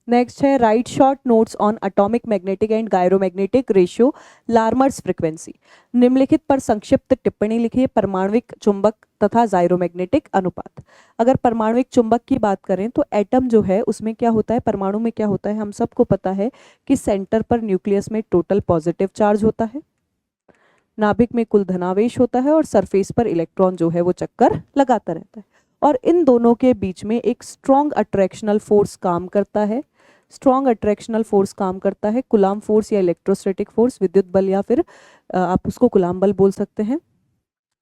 नेक्स्ट है write short notes on atomic magnetic and gyromagnetic ratio Larmor's frequency. निम्नलिखित पर संक्षिप्त टिप्पणी लिखिए। परमाणविक चुंबक तथा जायरोमैग्नेटिक अनुपात। अगर परमाणविक चुंबक की बात करें तो एटम जो है उसमें क्या होता है, परमाणु में क्या होता है, हम सबको पता है कि सेंटर पर न्यूक्लियस में टोटल पॉजिटिव चार्ज होता है, नाभिक में कुल धनावेश होता है और सरफेस पर इलेक्ट्रॉन जो है वो चक्कर लगाता रहता है। और इन दोनों के बीच में एक स्ट्रॉन्ग अट्रैक्शनल फोर्स काम करता है। स्ट्रॉन्ग अट्रैक्शनल फोर्स काम करता है, कुलाम फोर्स या इलेक्ट्रोस्टैटिक फोर्स, विद्युत बल, या फिर आप उसको कुलाम बल बोल सकते हैं।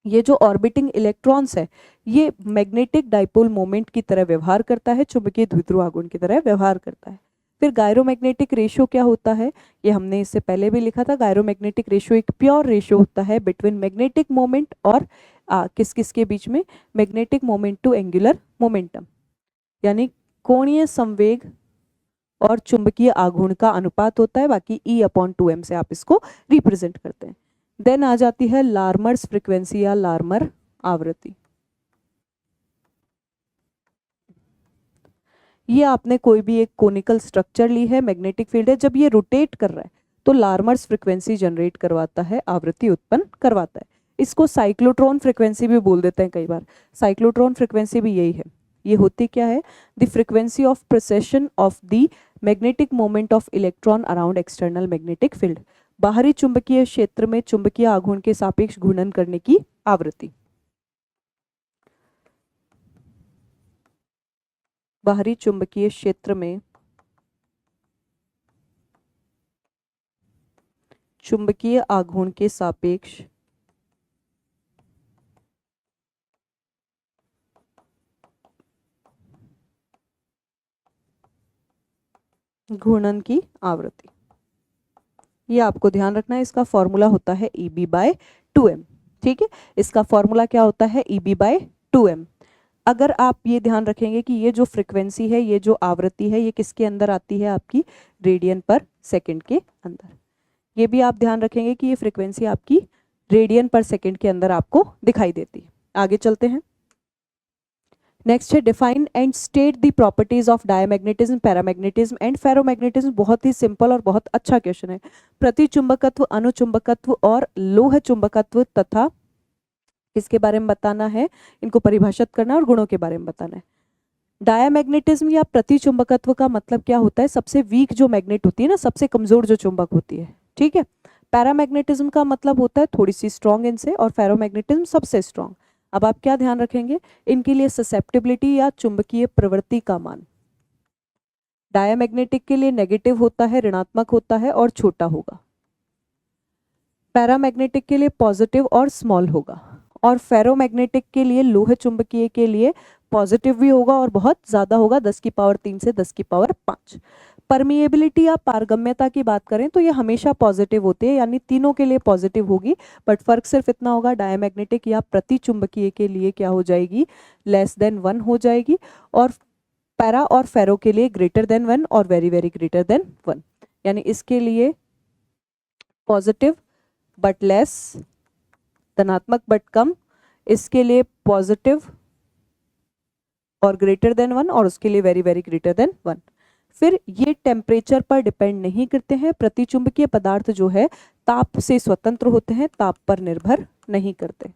ये जो ऑर्बिटिंग इलेक्ट्रॉन्स है ये मैग्नेटिक डाइपोल मोमेंट की तरह व्यवहार करता है, चुंबकीय द्विध्रुव आघूर्ण की तरह व्यवहार करता है। फिर गायरोमैग्नेटिक रेशियो क्या होता है, ये हमने इससे पहले भी लिखा था। गायरोमैग्नेटिक रेशियो एक प्योर रेशियो होता है बिटवीन मैग्नेटिक मोमेंट और किस किस के बीच में, magnetic moment to angular momentum, यानी कोणीय संवेग और चुंबकीय आघूर्ण का अनुपात होता है। बाकी E/2m से आप इसको रिप्रेजेंट करते हैं। देन आ जाती है लार्मर्स फ्रीक्वेंसी या लार्मर आवृत्ति। ये आपने कोई भी एक कोनिकल स्ट्रक्चर ली है, मैग्नेटिक फील्ड है, जब ये रोटेट कर रहा है तो लार्मर्स फ्रीक्वेंसी जनरेट करवाता है, आवृत्ति उत्पन्न करवाता है। इसको साइक्लोट्रॉन फ्रीक्वेंसी भी बोल देते हैं कई बार। साइक्लोट्रॉन फ्रीक्वेंसी भी यही है। ये होती क्या है, the frequency of precession of the magnetic moment of electron around external magnetic field. बाहरी चुंबकीय क्षेत्र में चुंबकीय आघूर्ण के सापेक्ष घूर्णन करने की आवृत्ति। बाहरी चुंबकीय क्षेत्र में चुंबकीय आघूर्ण के सापेक्ष घूर्णन की आवृत्ति। ये आपको ध्यान रखना है। इसका फॉर्मूला होता है Eb/2m। ठीक है, इसका फॉर्मूला क्या होता है, Eb/2m। अगर आप ये ध्यान रखेंगे कि ये जो फ्रीक्वेंसी है, ये जो आवृत्ति है, ये किसके अंदर आती है, आपकी रेडियन पर सेकंड के अंदर। ये भी आप ध्यान रखेंगे कि ये फ्रीक्वेंसी आपकी रेडियन पर सेकंड के अंदर आपको दिखाई देती है। आगे चलते हैं। नेक्स्ट है define and state the properties of diamagnetism, paramagnetism and ferromagnetism. बहुत ही सिंपल और बहुत अच्छा क्वेश्चन है। प्रतिचुंबकत्व, अनुचुंबकत्व और लोह चुंबकत्व तथा किसके बारे में बताना है, इनको परिभाषित करना और गुणों के बारे में बताना है। डायमैग्नेटिज्म या प्रतिचुंबकत्व का मतलब क्या होता है, सबसे वीक जो मैग्नेट होती है ना, सबसे कमजोर जो चुंबक होती है। ठीक है। पैरामैग्नेटिज्म का मतलब होता है थोड़ी सी स्ट्रॉन्ग इनसे, और फेरोमैग्नेटिज्म सबसे स्ट्रॉन्ग। अब आप क्या ध्यान रखेंगे, इनके लिए ससेप्टिबिलिटी या चुंबकीय प्रवृत्ति का मान डायमैग्नेटिक के लिए नेगेटिव होता है, ऋणात्मक होता है और छोटा होगा। पैरामैग्नेटिक के लिए पॉजिटिव और स्मॉल होगा, और फेरोमैग्नेटिक के लिए, लोह चुंबकीय के लिए पॉजिटिव भी होगा और बहुत ज्यादा होगा, 10⁻³ से 10⁵ परमिएबिलिटी या पारगम्यता की बात करें तो ये हमेशा पॉजिटिव होती है, यानी तीनों के लिए पॉजिटिव होगी। बट फर्क सिर्फ इतना होगा, डायमैग्नेटिक या प्रतिचुंबकीय के लिए क्या हो जाएगी, <1 हो जाएगी, और पैरा और फेरो के लिए >1 और वेरी वेरी >1। यानी इसके लिए पॉजिटिव बट लेस, धनात्मक बट कम, इसके लिए पॉजिटिव और >1 और उसके लिए वेरी वेरी >1। फिर ये टेम्परेचर पर डिपेंड नहीं करते हैं। प्रतिचुंबकीय पदार्थ जो है ताप से स्वतंत्र होते हैं, ताप पर निर्भर नहीं करते।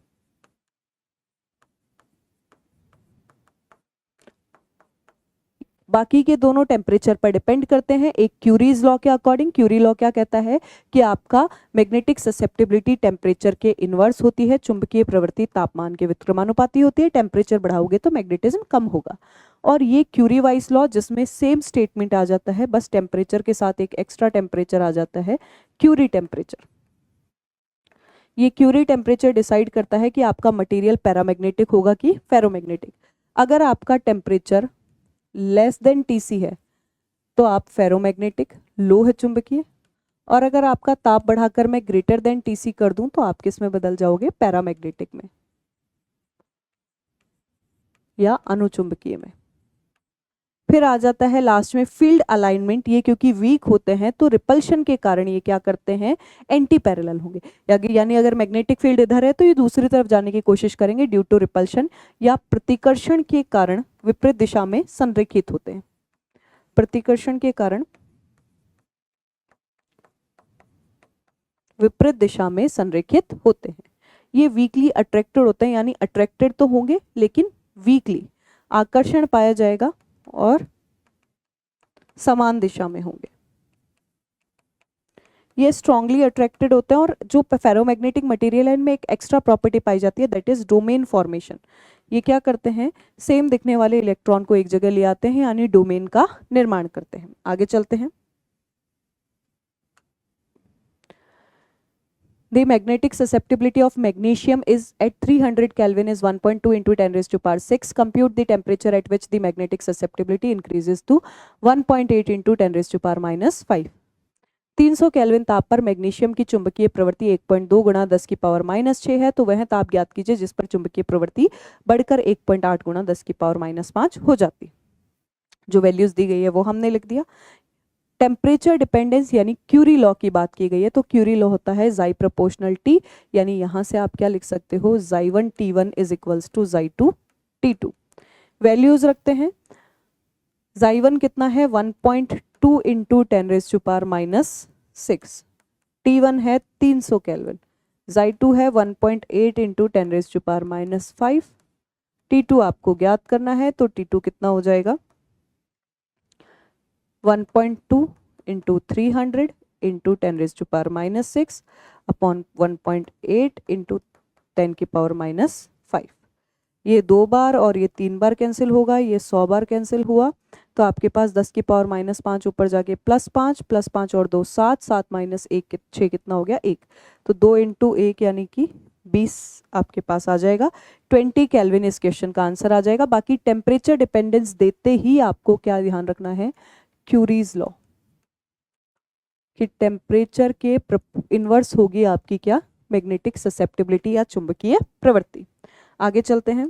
बाकी के दोनों टेम्परेचर पर डिपेंड करते हैं। एक क्यूरीज लॉ के अकॉर्डिंग, क्यूरी लॉ क्या कहता है कि आपका मैग्नेटिक ससेप्टिबिलिटी टेम्परेचर के इनवर्स होती है, चुंबकीय प्रवृत्ति तापमान के व्युत्क्रमानुपाती होती है। टेम्परेचर बढ़ाओगे तो मैग्नेटिज्म कम होगा। और ये क्यूरी वाइज लॉ जिसमें सेम स्टेटमेंट आ जाता है, बस टेम्परेचर के साथ एक एक्स्ट्रा टेम्परेचर आ जाता है, क्यूरी टेम्परेचर। ये क्यूरी टेम्परेचर डिसाइड करता है कि आपका मटेरियल पैरामैग्नेटिक होगा कि फेरोमैग्नेटिक। अगर आपका टेम्परेचर Tc है तो आप फेरोमैग्नेटिक, लोह चुंबकीय, और अगर आपका ताप बढ़ाकर मैं ग्रेटर देन टीसी कर दूं तो आप किस में बदल जाओगे, पैरामैग्नेटिक में या अनुचुंबकीय में। फिर आ जाता है लास्ट में फील्ड अलाइनमेंट। ये क्योंकि वीक होते हैं तो रिपल्शन के कारण ये क्या करते हैं, एंटी पैरेलल होंगे, यानी अगर मैग्नेटिक फील्ड इधर है तो ये दूसरी तरफ जाने की कोशिश करेंगे ड्यू टू रिपल्शन, या प्रतिकर्षण के कारण विपरीत दिशा में संरेखित होते हैं। प्रतिकर्षण के कारण विपरीत दिशा में संरेखित होते हैं। ये वीकली अट्रैक्टेड होते हैं, यानी अट्रैक्टेड तो होंगे लेकिन वीकली, आकर्षण पाया जाएगा और समान दिशा में होंगे। ये स्ट्रांगली अट्रैक्टेड होते हैं। और जो फेरोमैग्नेटिक मटेरियल है इनमें एक एक्स्ट्रा प्रॉपर्टी पाई जाती है, दैट इज डोमेन फॉर्मेशन। ये क्या करते हैं, सेम दिखने वाले इलेक्ट्रॉन को एक जगह ले आते हैं, यानी डोमेन का निर्माण करते हैं। आगे चलते हैं। The magnetic susceptibility of magnesium is at 300 Kelvin is 1.2 into 10 raised to power 6. Compute the temperature at which the magnetic susceptibility increases to 1.8 into 10 raised to power minus 5. 300 kelvin ताप पर मैग्नीशियम की चुंबकीय प्रवृत्ति 1.2 गुणा 10 की पावर माइनस 6 है, तो वह ताप ज्ञात कीजिए जिस पर चुंबकीय प्रवृत्ति बढ़कर 1.8 गुणा 10 की पावर माइनस 5 हो जाती। जो वैल्यूज दी गई है वो हमने लिख दिया। टेम्परेचर डिपेंडेंस यानी क्यूरी लॉ की बात की गई है, तो क्यूरी लॉ होता है जाई प्रोपोर्शनल टी, यानी यहां से आप क्या लिख सकते हो, जाई 1 T1 इज इक्वल्स टू जाई 2 T2। वैल्यूज रखते हैं। जाई 1 कितना है, 1.2 into 10 raise to power minus 6। T1 है 300 केल्विन। जाई 2 है 1.8 into 10 raise to power minus 5। T2 आपको ज्ञात करना है, तो T2 कितना हो जाएगा, 1.2 into 300 into 10 raise to power minus 6 upon 1.8 into 10 की पावर माइनस 5। ये 2 बार और ये 3 बार कैंसिल होगा, ये 100 बार कैंसिल हुआ, तो आपके पास 10 की पावर माइनस 5 ऊपर जाके +5 और 2 7, 7 माइनस 1 6 कितना हो गया 1, तो 2 इंटू 1 यानी कि 20 आपके पास आ जाएगा। 20 केल्विन इस क्वेश्चन का आंसर आ जाएगा। बाकी टेम्परेचर डिपेंडेंस देते ही आपको क्या ध्यान रखना है, क्यूरीज लॉ कि टेम्परेचर के इनवर्स होगी आपकी क्या, मैग्नेटिक ससेप्टिबिलिटी या चुंबकीय प्रवृत्ति। आगे चलते हैं।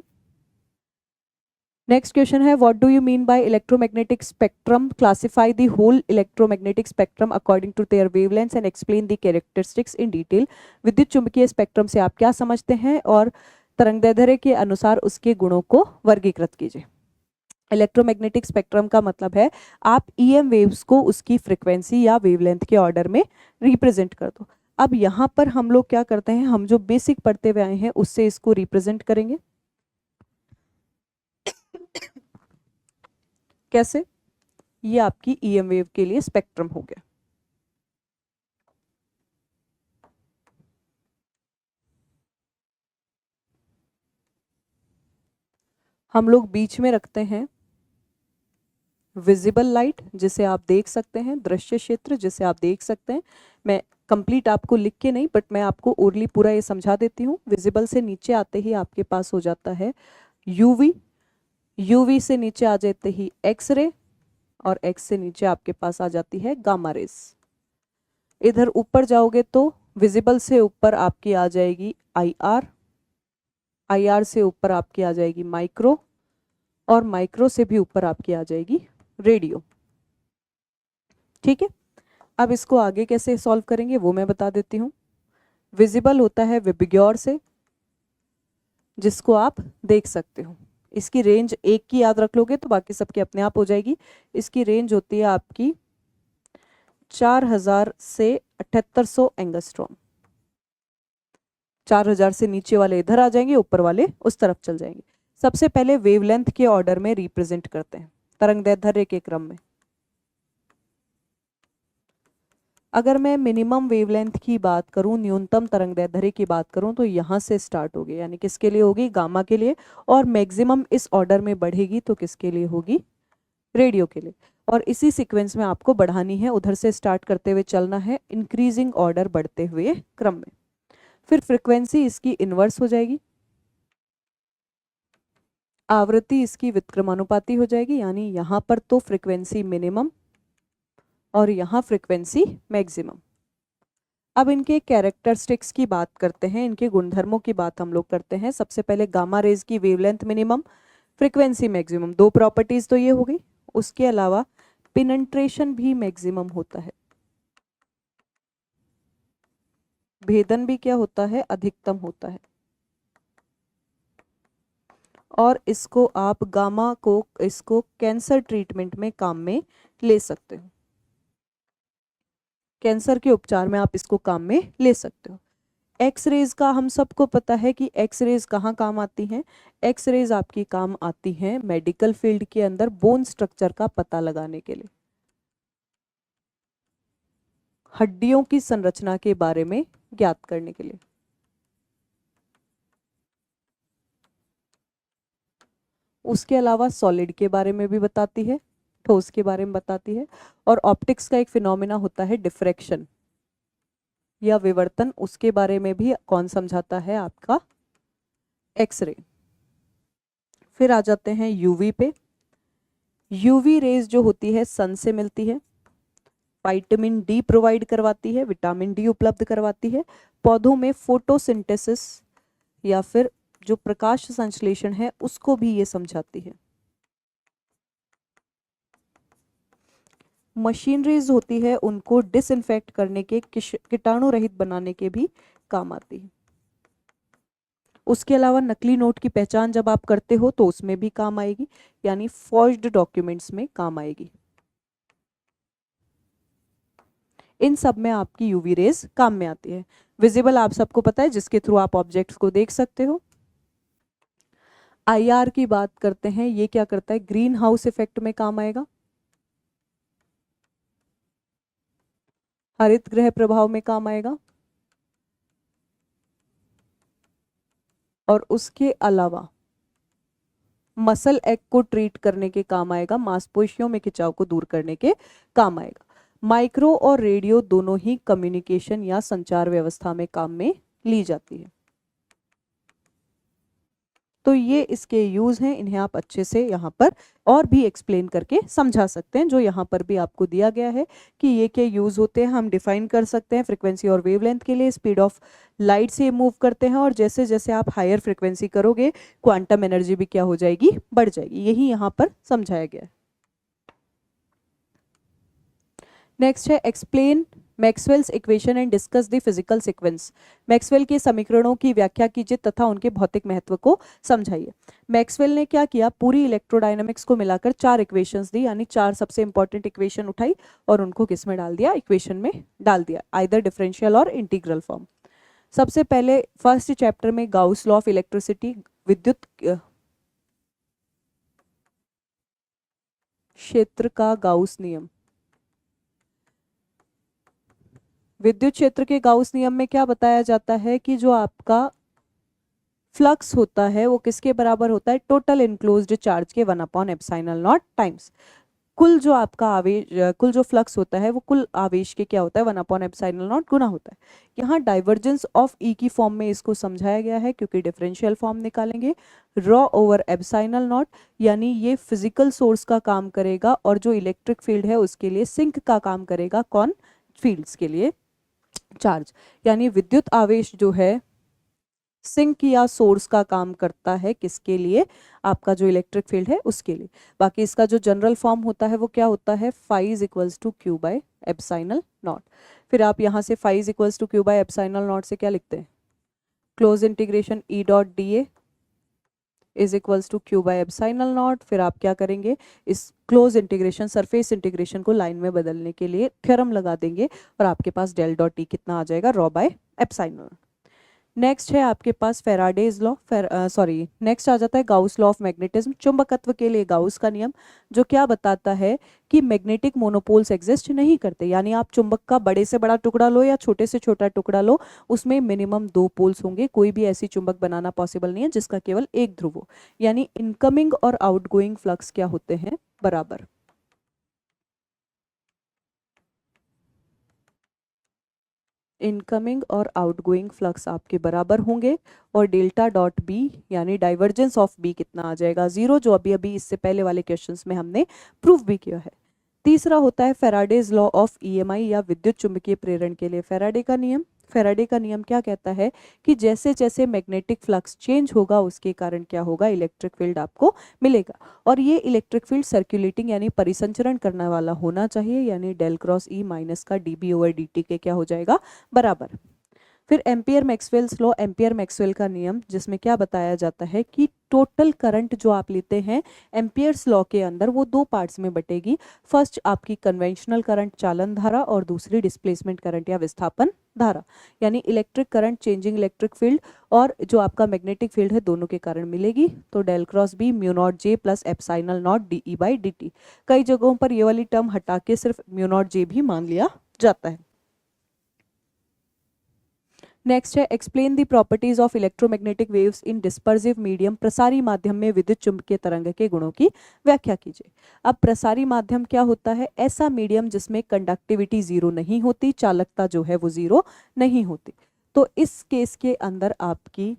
नेक्स्ट क्वेश्चन है, what do you mean by electromagnetic spectrum, classify the whole electromagnetic spectrum according to their wavelengths and explain the characteristics in detail. विद्युत चुंबकीय स्पेक्ट्रम से आप क्या समझते हैं और तरंगदैर्ध्य के अनुसार उसके गुणों को वर्गीकृत कीजिए। इलेक्ट्रोमैग्नेटिक स्पेक्ट्रम का मतलब है आप ईएम वेव्स को उसकी फ्रीक्वेंसी या वेवलेंथ के ऑर्डर में रिप्रेजेंट कर दो। अब यहाँ पर हम लोग क्या करते हैं, हम जो बेसिक पढ़ते हुए आए हैं उससे इसको रिप्रेजेंट करेंगे। कैसे, ये आपकी ईएम वेव के लिए स्पेक्ट्रम हो गया। हम लोग बीच में रखते हैं विजिबल लाइट जिसे आप देख सकते हैं, दृश्य क्षेत्र जिसे आप देख सकते हैं। मैं कंप्लीट आपको लिख के नहीं बट मैं आपको ओरली पूरा ये समझा देती हूँ। विजिबल से नीचे आते ही आपके पास हो जाता है यूवी, यूवी से नीचे आ जाते ही एक्स रे, और एक्स से नीचे आपके पास आ जाती है गामा रेस। इधर ऊपर जाओगे तो विजिबल से ऊपर आपकी आ जाएगी आईआर, आईआर से ऊपर आपकी आ जाएगी माइक्रो, और माइक्रो से भी ऊपर आपकी आ जाएगी रेडियो। ठीक है, अब इसको आगे कैसे सॉल्व करेंगे वो मैं बता देती हूँ। विजिबल होता है विबग्योर से, जिसको आप देख सकते हो। इसकी रेंज 1 की याद रख लोगे तो बाकी सबके अपने आप हो जाएगी। इसकी रेंज होती है आपकी 4000 से 7800 एंगस्ट्रॉम। 4000 से नीचे वाले इधर आ जाएंगे, ऊपर वाले उस तरफ चल जाएंगे। सबसे पहले वेवलेंथ के ऑर्डर में रिप्रेजेंट करते हैं, तरंगदैर्ध्य के क्रम में। अगर मैं मिनिमम वेवलेंथ की बात करूं, न्यूनतम तरंगदैर्ध्य की बात करूं, तो यहाँ से स्टार्ट होगी, यानी किसके लिए होगी, गामा के लिए, और मैक्सिमम इस ऑर्डर में बढ़ेगी तो किसके लिए होगी, रेडियो के लिए। और इसी सीक्वेंस में आपको बढ़ानी है, उधर से स्टार्ट करते हुए चलना है, इंक्रीजिंग ऑर्डर बढ़ते हुए क्रम में। फिर फ्रिक्वेंसी इसकी इनवर्स हो जाएगी, आवृत्ति इसकी व्युत्क्रमानुपाती हो जाएगी, यानी यहाँ पर तो फ्रिक्वेंसी मिनिमम और यहाँ फ्रिक्वेंसी मैक्सिमम। अब इनके कैरेक्टरिस्टिक्स की बात करते हैं, इनके गुणधर्मों की बात हम लोग करते हैं। सबसे पहले गामा रेज की वेवलेंथ मिनिमम, फ्रीक्वेंसी मैक्सिमम, दो प्रॉपर्टीज तो ये हो गई। उसके अलावा पिनेट्रेशन भी मैक्सिमम होता है, भेदन भी क्या होता है, अधिकतम होता है। और इसको आप गामा को इसको कैंसर ट्रीटमेंट में काम में ले सकते हो, कैंसर के उपचार में आप इसको काम में ले सकते हो। एक्स रेज का हम सबको पता है कि एक्स रेज कहाँ काम आती हैं। एक्स रेज आपकी काम आती हैं मेडिकल फील्ड के अंदर बोन स्ट्रक्चर का पता लगाने के लिए, हड्डियों की संरचना के बारे में ज्ञात करने के लिए। उसके अलावा सॉलिड के बारे में भी बताती है, ठोस के बारे में बताती है। और ऑप्टिक्स का एक फिनोमिना होता है डिफ्रैक्शन या विवर्तन, उसके बारे में भी कौन समझाता है, आपका एक्सरे। फिर आ जाते हैं यूवी पे। यूवी रेज जो होती है सन से मिलती है, विटामिन डी प्रोवाइड करवाती है, विटामिन डी उपलब्ध करवाती है, पौधों में फोटोसिंथेसिस या फिर जो प्रकाश संश्लेषण है उसको भी ये समझाती है। मशीनरीज होती है उनको डिसइंफेक्ट करने के, कीटाणु रहित बनाने के भी काम आती है। उसके अलावा नकली नोट की पहचान जब आप करते हो तो उसमें भी काम आएगी, यानी फॉर्ज्ड डॉक्यूमेंट्स में काम आएगी। इन सब में आपकी यूवी रेज काम में आती है। विजिबल आप सबको पता है, जिसके थ्रू आप ऑब्जेक्ट्स को देख सकते हो। आईआर की बात करते हैं, ये क्या करता है, ग्रीन हाउस इफेक्ट में काम आएगा, हरित गृह प्रभाव में काम आएगा, और उसके अलावा मसल एक को ट्रीट करने के काम आएगा, मांसपेशियों में खिंचाव को दूर करने के काम आएगा। माइक्रो और रेडियो दोनों ही कम्युनिकेशन या संचार व्यवस्था में काम में ली जाती है। तो ये इसके यूज हैं, इन्हें आप अच्छे से यहाँ पर और भी एक्सप्लेन करके समझा सकते हैं, जो यहाँ पर भी आपको दिया गया है कि ये क्या यूज होते हैं, हम डिफाइन कर सकते हैं। फ्रीक्वेंसी और वेवलेंथ के लिए स्पीड ऑफ लाइट से मूव करते हैं, और जैसे जैसे आप हायर फ्रीक्वेंसी करोगे क्वांटम एनर्जी भी क्या हो जाएगी, बढ़ जाएगी। यही यहाँ पर समझाया गया है। नेक्स्ट है explain Maxwell's equation and discuss the physical sequence. Maxwell के समीकरणों की व्याख्या कीजिए तथा उनके भौतिक महत्व को समझाइए। मैक्सवेल ने क्या किया, पूरी इलेक्ट्रोडायनामिक्स को मिलाकर 4 इक्वेशंस दी, यानी 4 सबसे इंपॉर्टेंट इक्वेशन उठाई और उनको किस में डाल दिया, इक्वेशन में डाल दिया, आइदर डिफरेंशियल और इंटीग्रल फॉर्म। सबसे पहले फर्स्ट चैप्टर में गाउस लॉ ऑफ इलेक्ट्रिसिटी, विद्युत क्षेत्र का गाउस नियम। विद्युत क्षेत्र के गाउस नियम में क्या बताया जाता है कि जो आपका फ्लक्स होता है वो किसके बराबर होता है, टोटल इनक्लोज्ड चार्ज के 1/ε0 टाइम्स। कुल जो आपका आवेश, कुल जो फ्लक्स होता है वो कुल आवेश के क्या होता है, 1/ε0 गुना होता है। यहाँ डाइवर्जेंस ऑफ ई की फॉर्म में इसको समझाया गया है, क्योंकि डिफरेंशियल फॉर्म निकालेंगे रॉ ओवर ε0, यानी ये फिजिकल सोर्स का काम करेगा, और जो इलेक्ट्रिक फील्ड है उसके लिए सिंक का काम करेगा, कौन, फील्ड्स के लिए चार्ज। यानी विद्युत आवेश जो है सिंक या सोर्स का काम करता है, किसके लिए, आपका जो इलेक्ट्रिक फील्ड है उसके लिए। बाकी इसका जो जनरल फॉर्म होता है वो क्या होता है, phi is equals to Q by epsilon naught. फिर आप यहाँ से phi is equals to Q by epsilon naught से क्या लिखते हैं, close integration E dot D A is equals to Q by epsilon naught. फिर आप क्या करेंगे, इस क्लोज इंटीग्रेशन, सरफेस इंटीग्रेशन को लाइन में बदलने के लिए थ्योरम लगा देंगे, और आपके पास डेल डॉट टी कितना आ जाएगा, रॉ बाय एप्सिलॉन। नेक्स्ट है आपके पास फेराडेज लॉ, नेक्स्ट आ जाता है गाउस लॉ ऑफ मैग्नेटिज्म, चुंबकत्व के लिए गाउस का नियम, जो क्या बताता है कि मैग्नेटिक मोनोपोल्स एग्जिस्ट नहीं करते। यानी आप चुंबक का बड़े से बड़ा टुकड़ा लो या छोटे से छोटा टुकड़ा लो, उसमें मिनिमम 2 पोल्स होंगे, कोई भी ऐसी चुंबक बनाना पॉसिबल नहीं है जिसका केवल एक ध्रुव हो। यानी इनकमिंग और आउटगोइंग फ्लक्स क्या होते हैं, बराबर। इनकमिंग और आउटगोइंग फ्लक्स आपके बराबर होंगे, और डेल्टा डॉट बी यानी डाइवर्जेंस ऑफ बी कितना आ जाएगा, 0, जो अभी अभी इससे पहले वाले क्वेश्चंस में हमने प्रूव भी किया है। तीसरा होता है फेराडेज लॉ ऑफ ईएमआई या विद्युत चुंबकीय प्रेरण के लिए फेराडे का नियम क्या कहता है कि जैसे जैसे मैग्नेटिक फ्लक्स चेंज होगा उसके कारण क्या होगा, इलेक्ट्रिक फील्ड आपको मिलेगा। और ये इलेक्ट्रिक फील्ड सर्कुलेटिंग यानी परिसंचरण करने वाला होना चाहिए, यानी डेल क्रॉस ई माइनस का डीबी ओवर dt के क्या हो जाएगा, बराबर। फिर ampere Maxwell's law, ampere Maxwell का नियम, जिसमें क्या बताया जाता है कि टोटल करंट जो आप लेते हैं एम्पियर्स लॉ के अंदर वो दो पार्ट्स में बटेगी। फर्स्ट आपकी कन्वेंशनल करंट चालन धारा और दूसरी डिस्प्लेसमेंट करंट या विस्थापन धारा, यानी electric current changing electric field और जो आपका मैग्नेटिक फील्ड है दोनों के कारण मिलेगी। तो del cross B mu naught J plus epsilon naught D E by D T. कई जगहों पर ये वाली टर्म हटा के सिर्फ म्यू नॉट जे भी मान लिया जाता है। नेक्स्ट है explain the properties of electromagnetic waves in dispersive medium, प्रसारी माध्यम में विद्युत चुंबकीय तरंग के गुणों की व्याख्या कीजिए। अब प्रसारी माध्यम क्या होता है, ऐसा मीडियम जिसमें कंडक्टिविटी जीरो नहीं होती, चालकता जो है वो जीरो नहीं होती। तो इस केस के अंदर आपकी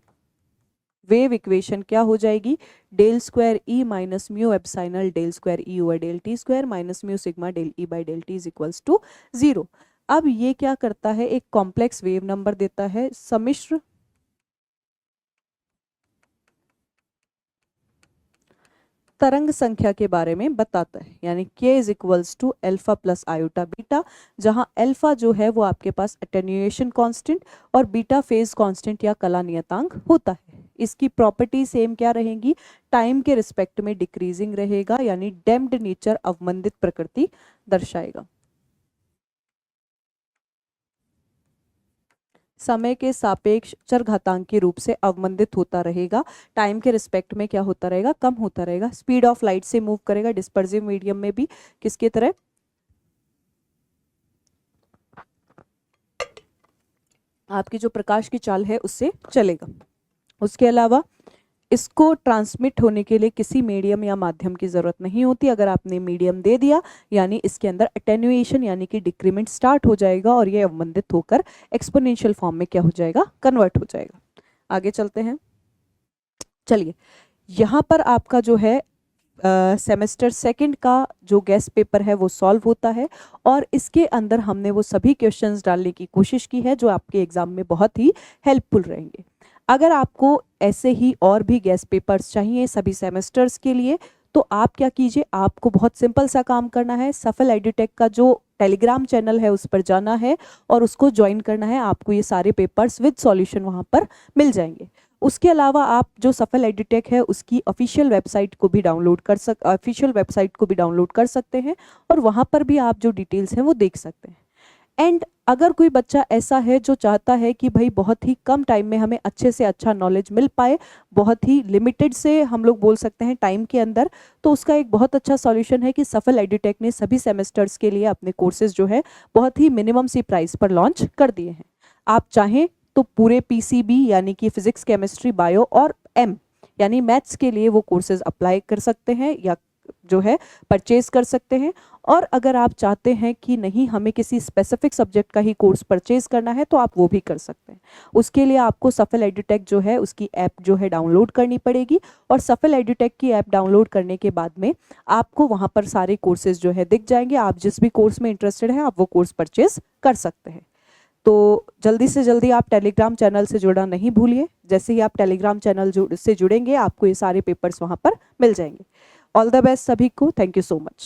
वेव इक्वेशन क्या हो जाएगी, del square E minus mu epsilon del square E over del T square minus mu sigma del E by del T is equals to zero. अब ये क्या करता है, एक कॉम्प्लेक्स वेव नंबर देता है, सम्मिश्र तरंग संख्या के बारे में बताता है, यानी k is equals to alpha plus iota beta, जहां अल्फा जो है वो आपके पास अटेन्यूएशन कांस्टेंट और बीटा फेज कांस्टेंट या कला नियतांक होता है। इसकी प्रॉपर्टी सेम क्या रहेगी, टाइम के रिस्पेक्ट में डिक्रीजिंग रहेगा, यानी डैम्प्ड नेचर अवमंदित प्रकृति दर्शाएगा। समय के सापेक्ष चरघातांकी रूप से अवमंदित होता रहेगा, टाइम के रिस्पेक्ट में क्या होता रहेगा, कम होता रहेगा। स्पीड ऑफ लाइट से मूव करेगा, डिस्पर्सिव मीडियम में भी किसकी तरह, आपकी जो प्रकाश की चाल है उससे चलेगा। उसके अलावा इसको ट्रांसमिट होने के लिए किसी मीडियम या माध्यम की जरूरत नहीं होती। अगर आपने मीडियम दे दिया यानी इसके अंदर अटेन्यूएशन यानी कि डिक्रीमेंट स्टार्ट हो जाएगा और ये अवमंदित होकर एक्सपोनेंशियल फॉर्म में क्या हो जाएगा, कन्वर्ट हो जाएगा। आगे चलते हैं। चलिए यहाँ पर आपका जो है सेमेस्टर सेकंड का जो गेस्ट पेपर है वो सॉल्व होता है और इसके अंदर हमने वो सभी क्वेश्चंस डालने की कोशिश की है जो आपके एग्जाम में बहुत ही हेल्पफुल रहेंगे। अगर आपको ऐसे ही और भी गेस्ट पेपर्स चाहिए सभी सेमेस्टर्स के लिए तो आप क्या कीजिए, आपको बहुत सिंपल सा काम करना है, सफल एडुटेक का जो टेलीग्राम चैनल है उस पर जाना है और उसको ज्वाइन करना है। आपको ये सारे पेपर्स विद सॉल्यूशन वहाँ पर मिल जाएंगे। उसके अलावा आप जो सफल एडुटेक है उसकी ऑफिशियल वेबसाइट को भी डाउनलोड कर सकते हैं और वहाँ पर भी आप जो डिटेल्स हैं वो देख सकते हैं। एंड अगर कोई बच्चा ऐसा है जो चाहता है कि भाई बहुत ही कम टाइम में हमें अच्छे से अच्छा नॉलेज मिल पाए, बहुत ही लिमिटेड से हम लोग बोल सकते हैं टाइम के अंदर, तो उसका एक बहुत अच्छा सॉल्यूशन है कि सफल एडुटेक ने सभी सेमेस्टर्स के लिए अपने कोर्सेज जो है बहुत ही मिनिमम सी प्राइस पर लॉन्च कर दिए हैं। आप चाहें तो पूरे पीसीबी यानी कि फिजिक्स केमिस्ट्री बायो और एम यानी मैथ्स के लिए वो कोर्सेज अप्लाई कर सकते हैं या जो है परचेज कर सकते हैं। और अगर आप चाहते हैं कि नहीं हमें किसी स्पेसिफिक सब्जेक्ट का ही कोर्स परचेज करना है तो आप वो भी कर सकते हैं। उसके लिए आपको सफल एडुटेक जो है उसकी ऐप जो है डाउनलोड करनी पड़ेगी और सफल एडुटेक की ऐप डाउनलोड करने के बाद में आपको वहाँ पर सारे कोर्सेज जो है दिख जाएंगे। आप जिस भी कोर्स में इंटरेस्टेड हैं आप वो कोर्स परचेज कर सकते हैं। तो जल्दी से जल्दी आप टेलीग्राम चैनल से जुड़ना नहीं भूलिए। जैसे ही आप टेलीग्राम चैनल से जुड़ेंगे आपको ये सारे पेपर्स वहाँ पर मिल जाएंगे। ऑल द बेस्ट सभी को, थैंक यू सो मच।